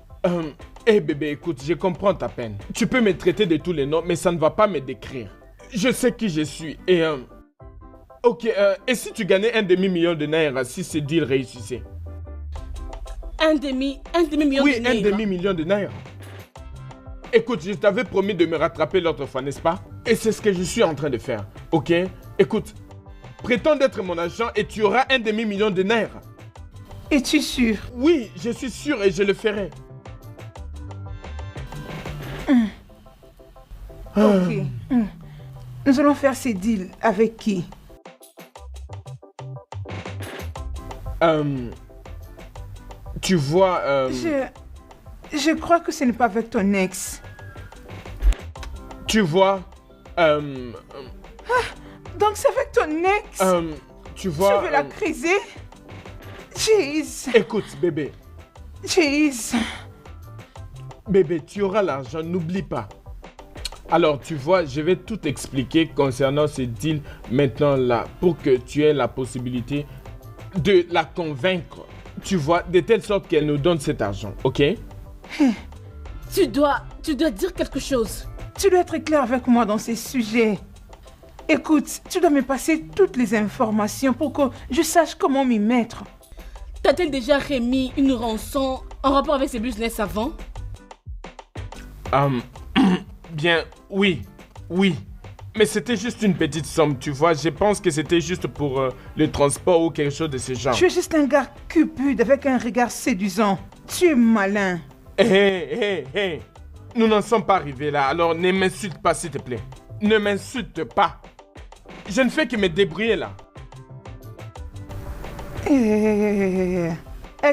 Bébé, écoute, je comprends ta peine. Tu peux me traiter de tous les noms, mais ça ne va pas me décrire. Je sais qui je suis et ok, et si tu gagnais 1 demi-million de naira si ce deal réussissait? Un demi-million Oui, de naira. 1 demi-million de naira. Écoute, je t'avais promis de me rattraper l'autre fois, n'est-ce pas? Et c'est ce que je suis en train de faire, ok? Écoute, prétends d'être mon agent et tu auras 1 demi-million de naira. Es-tu sûr? Oui, je suis sûr et je le ferai. Ok. Nous allons faire ces deals avec qui? Tu vois, Je crois que ce n'est pas avec ton ex. tu vois, Donc c'est avec ton ex? tu vois... Tu veux la criser? Jeez. Écoute, bébé. Jeez. Bébé, tu auras l'argent, n'oublie pas. Alors, tu vois, je vais tout expliquer concernant ce deal maintenant là, pour que tu aies la possibilité de la convaincre, tu vois, de telle sorte qu'elle nous donne cet argent, ok? Tu dois dire quelque chose. Tu dois être clair avec moi dans ces sujets. Écoute, tu dois me passer toutes les informations pour que je sache comment m'y mettre. T'a-t-elle déjà remis une rançon en rapport avec ses business avant? Bien, oui. Mais c'était juste une petite somme, tu vois. Je pense que c'était juste pour le transport ou quelque chose de ce genre. Tu es juste un gars cupide avec un regard séduisant. Tu es malin. Hé. Nous n'en sommes pas arrivés là, alors ne m'insulte pas, s'il te plaît. Ne m'insulte pas. Je ne fais que me débrouiller là. Elle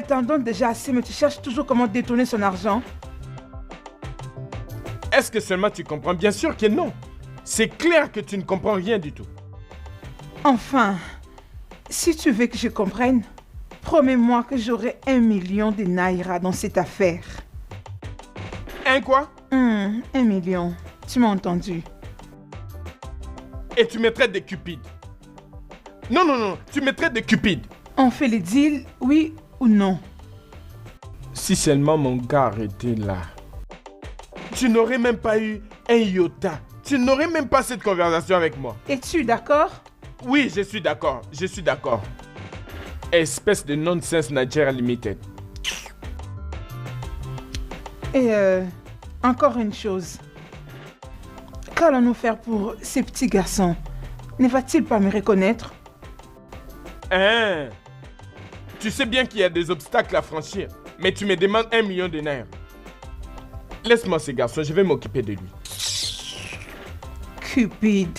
t'en donne déjà assez, mais tu cherches toujours comment détourner son argent. Est-ce que seulement tu comprends? Bien sûr que non. C'est clair que tu ne comprends rien du tout. Enfin, si tu veux que je comprenne, promets-moi que j'aurai 1 million de naira dans cette affaire. Un quoi? 1 million. Tu m'as entendu? Et tu me traites de cupide. Non, tu me traites de cupide. On fait les deals, oui ou non? Si seulement mon gars était là. Tu n'aurais même pas eu un iota. Tu n'aurais même pas cette conversation avec moi. Es-tu d'accord? Oui, je suis d'accord. Espèce de nonsense Nigeria Limited. Et encore une chose. Qu'allons-nous faire pour ces petits garçons? Ne va-t-il pas me reconnaître? Hein? Tu sais bien qu'il y a des obstacles à franchir, mais tu me demandes 1 million de naira. Laisse-moi ces garçons, je vais m'occuper de lui. Cupide.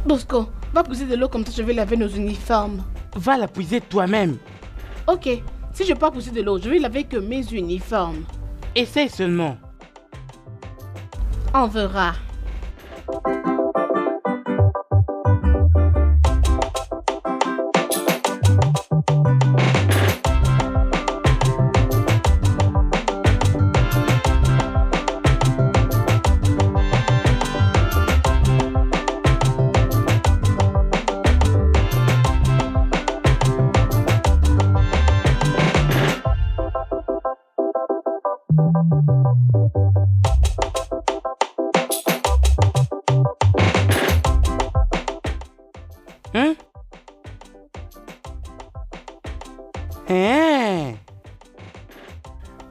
Bosco, va pousser de l'eau comme ça je vais laver nos uniformes. Va la puiser toi-même. Ok, si je peux pousser de l'eau, je vais laver que mes uniformes. Essaye seulement. On verra.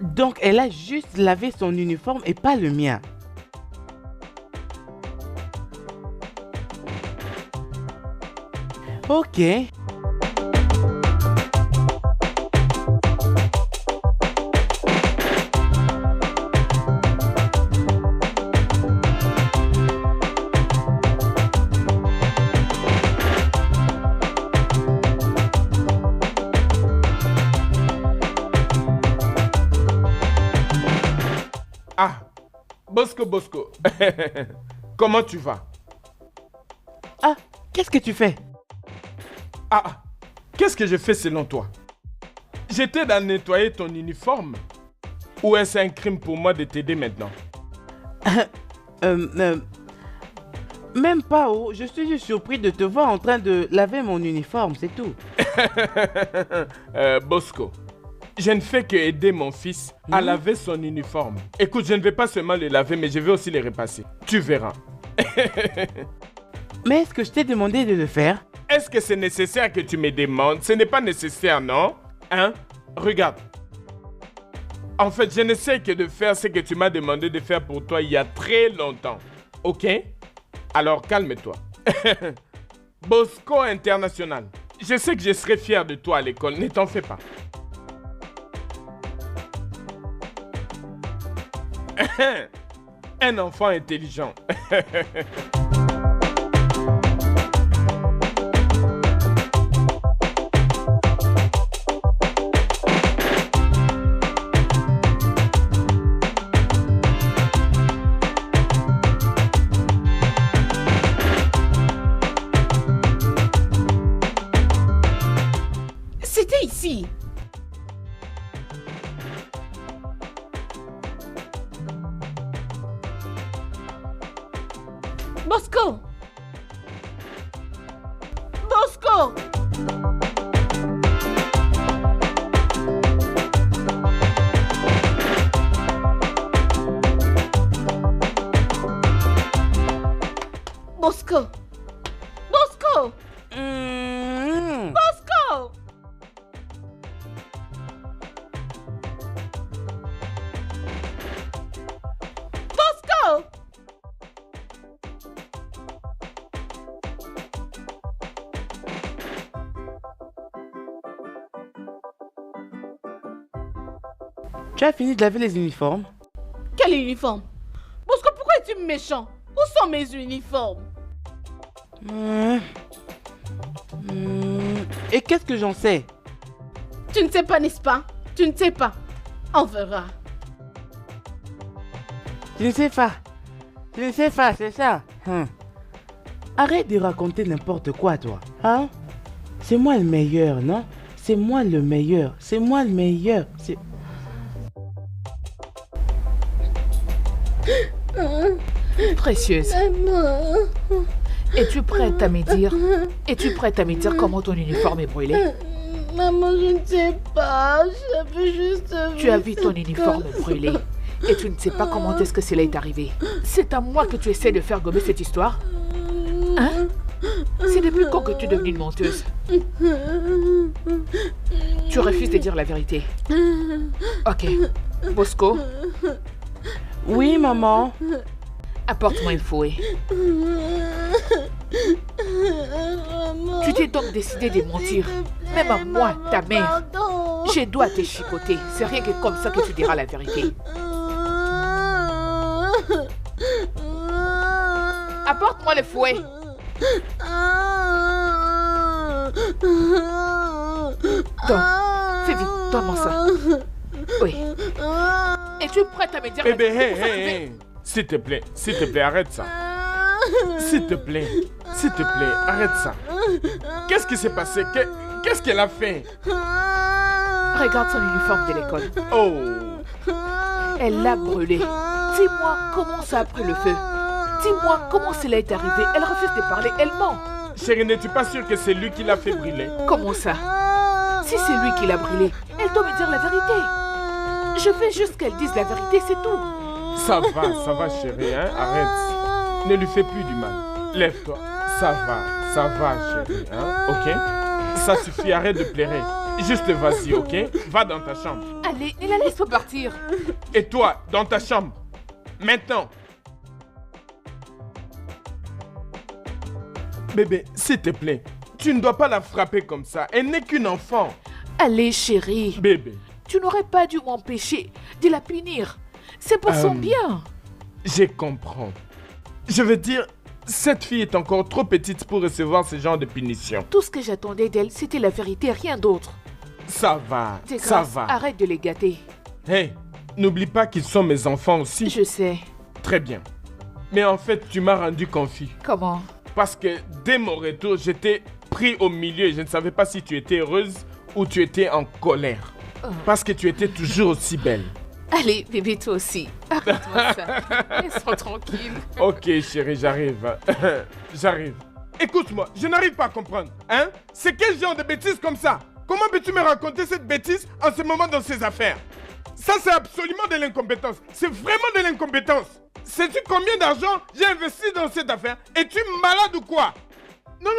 Donc elle a juste lavé son uniforme et pas le mien. Ok. Ah, Bosco. Comment tu vas? Ah, qu'est-ce que tu fais? Ah, qu'est-ce que je fais selon toi? J'étais à nettoyer ton uniforme. Ou est-ce un crime pour moi de t'aider maintenant? Même pas, oh. Je suis juste surpris de te voir en train de laver mon uniforme, c'est tout. Bosco, je ne fais que aider mon fils à laver son uniforme. Écoute, je ne vais pas seulement le laver, mais je vais aussi le repasser. Tu verras. Mais est-ce que je t'ai demandé de le faire? Est-ce que c'est nécessaire que tu me demandes? Ce n'est pas nécessaire, non? Hein? Regarde. En fait, je n'essaie que de faire ce que tu m'as demandé de faire pour toi il y a très longtemps. Ok? Alors calme-toi. Bosco International. Je sais que je serai fier de toi à l'école, ne t'en fais pas. Un enfant intelligent. C'était ici. Bosco! Bosco! Tu as fini de laver les uniformes? Quel uniforme? Bosco, pourquoi es-tu méchant? Où sont mes uniformes? Et qu'est-ce que j'en sais? Tu ne sais pas, n'est-ce pas? Tu ne sais pas. On verra. Tu ne sais pas, c'est ça. Arrête de raconter n'importe quoi, toi. Hein? C'est moi le meilleur, non? C'est moi le meilleur. Précieuse. Es-tu prête à me dire comment ton uniforme est brûlé? Maman, je ne sais pas. J'avais juste vu. Tu as vu ton uniforme brûlé et tu ne sais pas comment est-ce que cela est arrivé. C'est à moi que tu essaies de faire gommer cette histoire? Hein? C'est depuis quand que tu es devenue une menteuse? Tu refuses de dire la vérité. Ok. Bosco, Oui, maman. apporte-moi un fouet. Tu t'es donc décidé de mentir. Même à moi, ta mère. Je dois te chicoter. C'est rien que comme ça que tu diras la vérité. Apporte-moi le fouet. Donc, fais vite, donne-moi ça. Oui. Es-tu prête à me dire Bébé, la vérité? hey. S'il te plaît, arrête ça. S'il te plaît, arrête ça. Qu'est-ce qui s'est passé? Qu'est-ce qu'elle a fait? Regarde son uniforme de l'école. Oh, Elle l'a brûlé. Dis-moi comment ça a pris le feu. Dis-moi comment cela est arrivé. Elle refuse de parler, elle ment. chérie, n'es-tu pas sûre que c'est lui qui l'a fait brûler? Comment ça? Si c'est lui qui l'a brûlé, elle doit me dire la vérité. Je veux juste qu'elle dise la vérité, c'est tout. Ça va chérie, hein? Arrête. Ne lui fais plus du mal. Lève-toi. Ça va chérie, hein? Ok? Ça suffit, arrête de pleurer. Juste vas-y, ok? Va dans ta chambre. Allez, ne la laisse pas partir. Et toi, dans ta chambre. Maintenant. Bébé, s'il te plaît, tu ne dois pas la frapper comme ça. Elle n'est qu'une enfant. Allez, chérie. Bébé, Tu n'aurais pas dû m'empêcher de la punir. C'est pour son bien. je comprends. Je veux dire, cette fille est encore trop petite pour recevoir ce genre de punition. Tout ce que j'attendais d'elle, c'était la vérité, rien d'autre. Ça va, De ça grâce, va. arrête de les gâter. Hey, n'oublie pas qu'ils sont mes enfants aussi. Je sais. Très bien. Mais en fait, tu m'as rendu confus. Comment? Parce que dès mon retour, j'étais pris au milieu et je ne savais pas si tu étais heureuse ou tu étais en colère. Parce que tu étais toujours aussi belle. Allez, bébé, toi aussi. Arrête-moi ça. Laisse-moi tranquille. Ok, chérie, j'arrive. J'arrive. Écoute-moi, je n'arrive pas à comprendre. Hein? C'est quel genre de bêtises comme ça? Comment peux-tu me raconter cette bêtise en ce moment dans ces affaires? Ça, c'est absolument de l'incompétence. C'est vraiment de l'incompétence. Sais-tu combien d'argent j'ai investi dans cette affaire? Es-tu malade ou quoi? Non,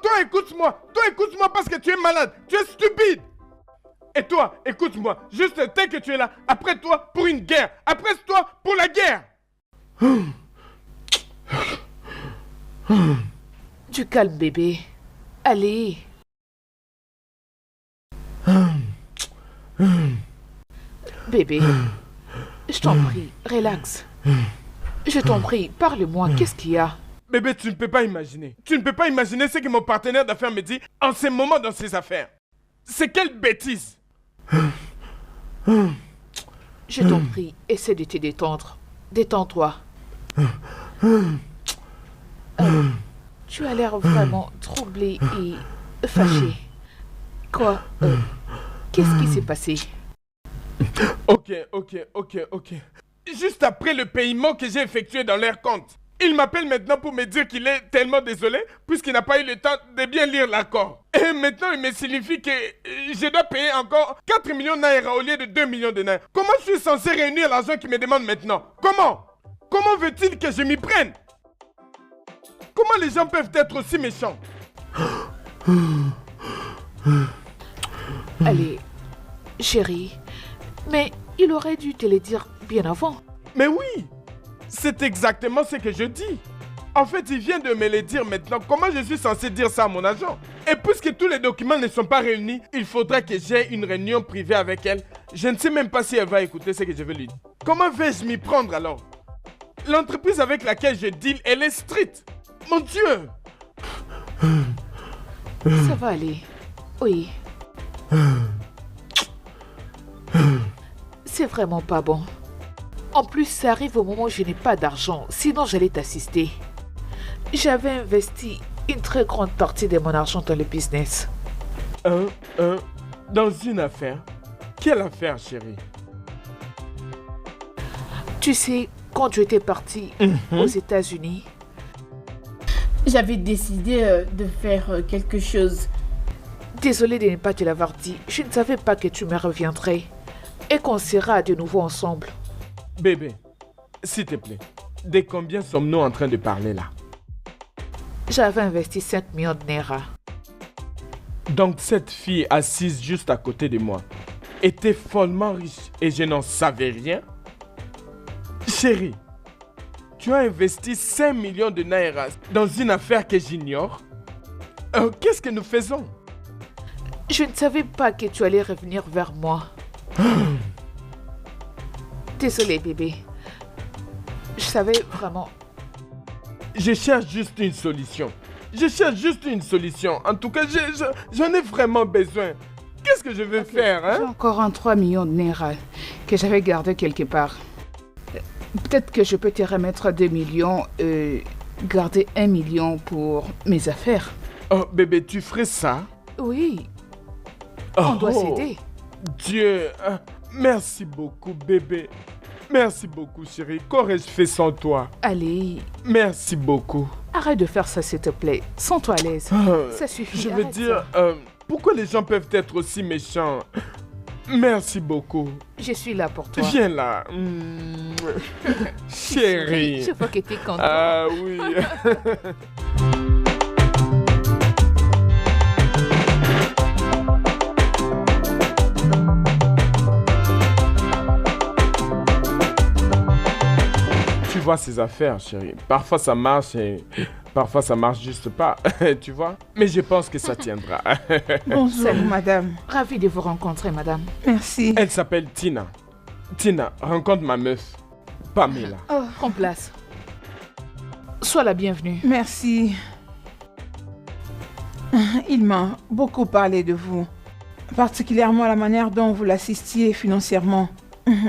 toi écoute-moi. Toi écoute-moi parce que tu es malade. Tu es stupide. Et toi, écoute-moi. Juste tel que tu es là. Après toi, pour une guerre. Après toi, pour la guerre. Du calme, bébé. Allez. Bébé, je t'en prie, relax. Je t'en prie, parle-moi, qu'est-ce qu'il y a? Bébé, tu ne peux pas imaginer. Tu ne peux pas imaginer ce que mon partenaire d'affaires me dit en ce moment dans ses affaires. C'est quelle bêtise. Je t'en prie, essaie de te détendre. Détends-toi. Tu as l'air vraiment troublé et fâché. Quoi? Qu'est-ce qui s'est passé? Ok. Juste après le paiement que j'ai effectué dans leur compte, il m'appelle maintenant pour me dire qu'il est tellement désolé puisqu'il n'a pas eu le temps de bien lire l'accord. Et maintenant, il me signifie que je dois payer encore 4 millions de naira au lieu de 2 millions de naira. Comment je suis censé réunir l'argent qu'il me demande maintenant? Comment veut-il que je m'y prenne? Comment les gens peuvent être aussi méchants? Allez, chérie, mais il aurait dû te le dire bien avant. Mais oui, c'est exactement ce que je dis. En fait, il vient de me le dire maintenant. Comment je suis censé dire ça à mon agent? Et puisque tous les documents ne sont pas réunis, il faudra que j'aie une réunion privée avec elle. Je ne sais même pas si elle va écouter ce que je vais lui dire. Comment vais-je m'y prendre alors? L'entreprise avec laquelle je deal, elle est stricte. Mon Dieu! Ça va aller. Oui. C'est vraiment pas bon. En plus, ça arrive au moment où je n'ai pas d'argent, sinon j'allais t'assister. J'avais investi une très grande partie de mon argent dans le business. Dans une affaire? Quelle affaire, chérie? Tu sais, quand tu étais parti aux États-Unis, J'avais décidé de faire quelque chose. désolée de ne pas te l'avoir dit, je ne savais pas que tu me reviendrais et qu'on sera de nouveau ensemble. Bébé, s'il te plaît, de combien sommes-nous en train de parler là? J'avais investi 5 millions de Naira. Donc cette fille assise juste à côté de moi était follement riche et je n'en savais rien? Chérie, tu as investi 5 millions de Naira dans une affaire que j'ignore? Qu'est-ce que nous faisons? Je ne savais pas que tu allais revenir vers moi. Désolée, bébé. Je savais vraiment... Je cherche juste une solution. Je cherche juste une solution. En tout cas, j'en ai vraiment besoin. Qu'est-ce que je vais faire, J'ai hein? encore un 3 millions de Naira que j'avais gardé quelque part. Peut-être que je peux te remettre 2 millions et garder 1 million pour mes affaires. Oh, bébé, tu ferais ça? Oui, on doit Oh, s'aider. Dieu, merci beaucoup, bébé. Merci beaucoup, chérie. Qu'aurais-je fait sans toi? Allez, Merci beaucoup. arrête de faire ça, s'il te plaît. Sens-toi à l'aise. Ça suffit. Je veux arrête dire, ça. pourquoi les gens peuvent être aussi méchants? Merci beaucoup. Je suis là pour toi. Viens là. Chérie. Je vois que t'es content. Ah oui. Tu vois ces affaires, chérie. Parfois ça marche et parfois ça marche juste pas. Tu vois? Mais je pense que ça tiendra. Bonjour, Salut. madame. Ravi de vous rencontrer, madame. Merci. Elle s'appelle Tina. Tina, rencontre ma meuf, Pamela. Prends place. Sois la bienvenue. Merci. Il m'a beaucoup parlé de vous, particulièrement la manière dont vous l'assistiez financièrement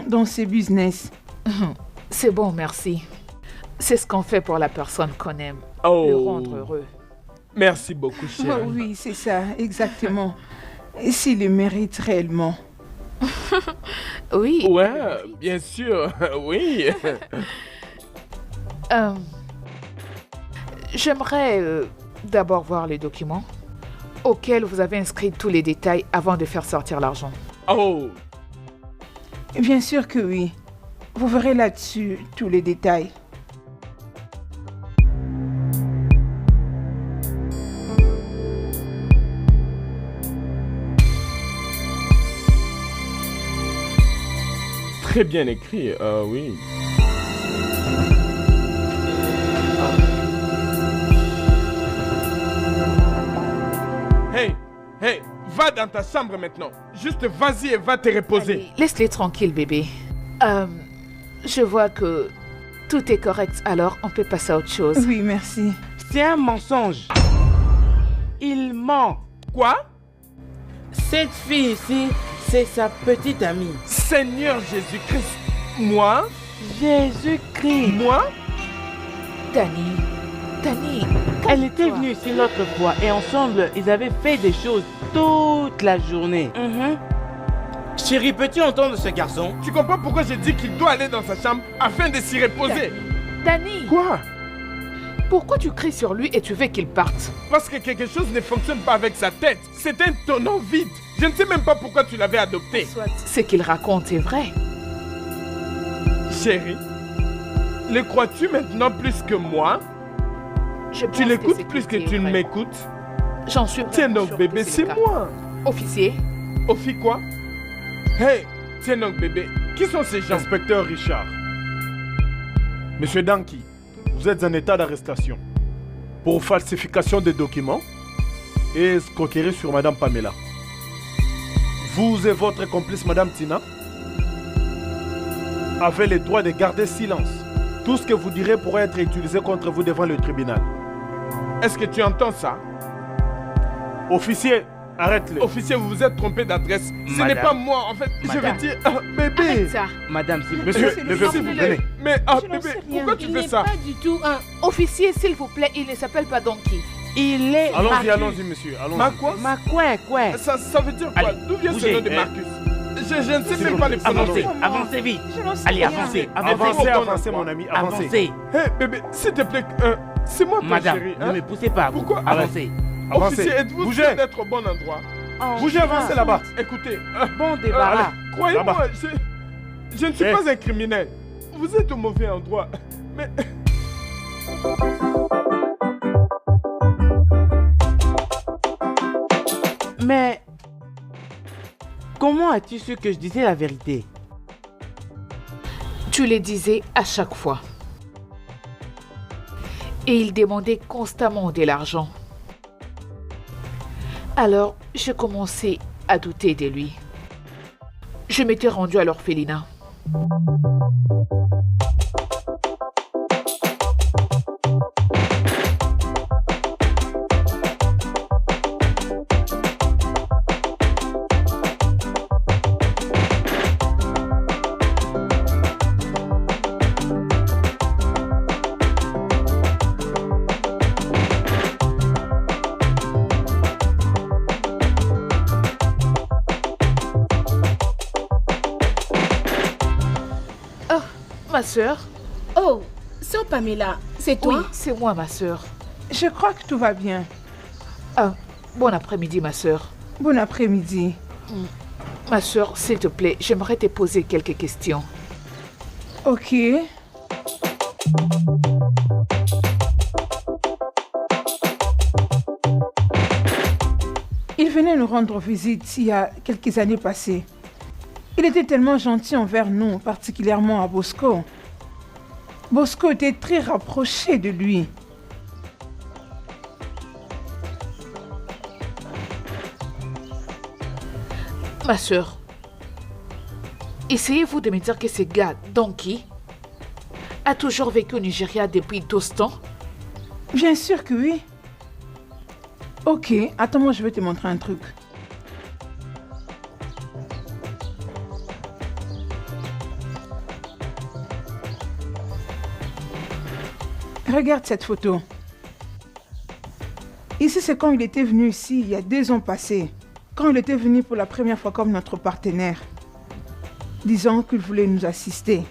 dans ses business. C'est bon, merci. C'est ce qu'on fait pour la personne qu'on aime. Le Oh, rendre heureux. merci beaucoup, Oh, chérie. oui, c'est ça, exactement. Et s'il le mérite réellement. Oui. Ouais, bien sûr, oui. J'aimerais d'abord voir les documents auxquels vous avez inscrit tous les détails avant de faire sortir l'argent. Oh, Bien sûr que oui. Vous verrez là-dessus tous les détails. très bien écrit, oui. Hey, hey, va dans ta chambre maintenant. Juste vas-y et va te reposer. Allez, laisse-les tranquilles, bébé. Je vois que tout est correct, alors on peut passer à autre chose. Oui, merci. C'est un mensonge. Il ment. Quoi? Cette fille ici, c'est sa petite amie. Seigneur Jésus-Christ. Moi? Jésus-Christ. Moi? Dani, Elle était calme-toi. venue ici l'autre fois et ensemble, ils avaient fait des choses toute la journée. Chérie, peux-tu entendre ce garçon? Tu comprends pourquoi j'ai dit qu'il doit aller dans sa chambre afin de s'y reposer? Dani, Quoi? pourquoi tu cries sur lui et tu veux qu'il parte? Parce que quelque chose ne fonctionne pas avec sa tête. C'est un tonneau vide. Je ne sais même pas pourquoi tu l'avais adopté. Soit ce qu'il raconte est vrai. Chérie, le crois-tu maintenant plus que moi? Je pense Tu que l'écoutes c'est plus que qui est tu ne vrai. m'écoutes? J'en suis Tiens vraiment donc sûre bébé, que c'est le cas. moi. Officier, Ophi quoi? Hey, tiens donc bébé, qui sont ces gens? Inspecteur Richard. Monsieur Danki, vous êtes en état d'arrestation pour falsification des documents et escroquerie sur Madame Pamela. Vous et votre complice Madame Tina avez le droit de garder silence. Tout ce que vous direz pourra être utilisé contre vous devant le tribunal. Est-ce que tu entends ça? Officier, arrête-le. Officier, vous vous êtes trompé d'adresse. Ce Madame. n'est pas moi, en fait. Je Madame. veux dire, bébé. arrête ça. Madame, s'il vous plaît. Monsieur, C'est le levez-vous, sifflet. venez. Mais, Je n'en bébé, sais rien. pourquoi tu Il fais n'est ça? pas du tout un... Officier, s'il vous plaît, il ne s'appelle pas Donkey. Il est Allons-y, Marcus. allons-y, monsieur. Allons-y. Ma quoi? Ma quoi? Ça veut dire quoi? Allez, D'où vient ce bougez. nom de Marcus? Je ne sais S'il même vous pas plaît, les s'il vous prononcer. plaît. Avancez vite. Je n'en sais Allez, rien. avancez. Avancez, bon avancez, mon ami, avancez. Avancez. Hé, bébé, s'il te plaît, c'est moi ton Madame, chéri. ne hein? me poussez pas. vous. Pourquoi? Avancez. Officier, Avancez. êtes-vous Bougez. sûr d'être au bon endroit? Bougez, avancez là-bas. Écoutez, Bon débarras. croyez-moi, Là-bas. je ne suis Eh. pas un criminel. Vous êtes au mauvais endroit. Mais Mais comment as-tu su que je disais la vérité? Tu les disais à chaque fois. Et il demandait constamment de l'argent. Alors, j'ai commencé à douter de lui. Je m'étais rendue à l'orphelinat. Ma sœur? Oh, sœur Pamela, c'est toi? Oui, c'est moi, ma sœur. Je crois que tout va bien. Ah, bon après-midi, ma sœur. Bon après-midi. Ma sœur, s'il te plaît, j'aimerais te poser quelques questions. Ok. Il venait nous rendre visite il y a quelques années passées. Il était tellement gentil envers nous, particulièrement à Bosco. Bosco était très rapproché de lui. Ma sœur, essayez-vous de me dire que ce gars, Donkey, a toujours vécu au Nigeria depuis 12 ans? Bien sûr que oui. Ok, attends-moi, je vais te montrer un truc. Regarde cette photo. Ici, c'est quand il était venu ici, il y a 2 ans passés. Quand il était venu pour la première fois comme notre partenaire. Disant qu'il voulait nous assister.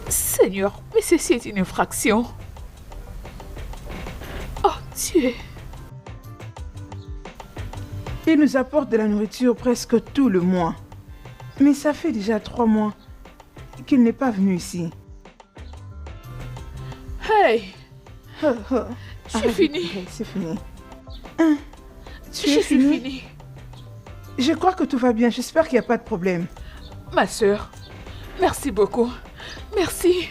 Seigneur, mais ceci est une infraction. Oh Dieu. Il nous apporte de la nourriture presque tout le mois. Mais ça fait déjà 3 mois qu'il n'est pas venu ici. Hey, Oh, oh. j'ai Arrête de fini. pleurer, c'est fini. Hein? Tu Je es suis fini? finie. Je crois que tout va bien. J'espère qu'il n'y a pas de problème. Ma sœur, merci beaucoup. Merci.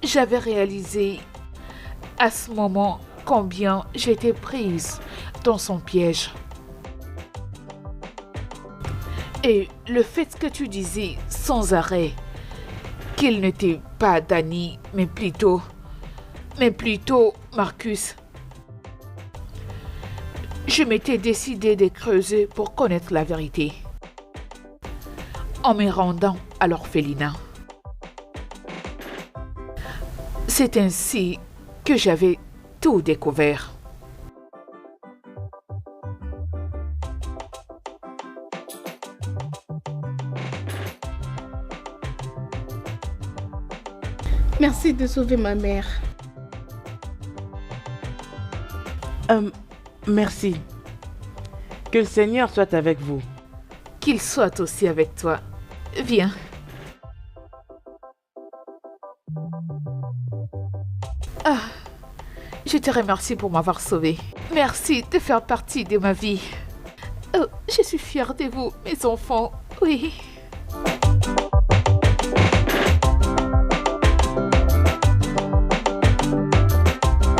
J'avais réalisé à ce moment combien j'étais prise dans son piège. Et le fait que tu disais sans arrêt qu'il n'était pas Danny, mais plutôt Marcus. Je m'étais décidée de creuser pour connaître la vérité. En me rendant à l'orphelinat. C'est ainsi que j'avais tout découvert. Merci de sauver ma mère. Merci. Que le Seigneur soit avec vous. Qu'il soit aussi avec toi. Viens. Ah, je te remercie pour m'avoir sauvée. Merci de faire partie de ma vie. Oh, je suis fière de vous, mes enfants. Oui.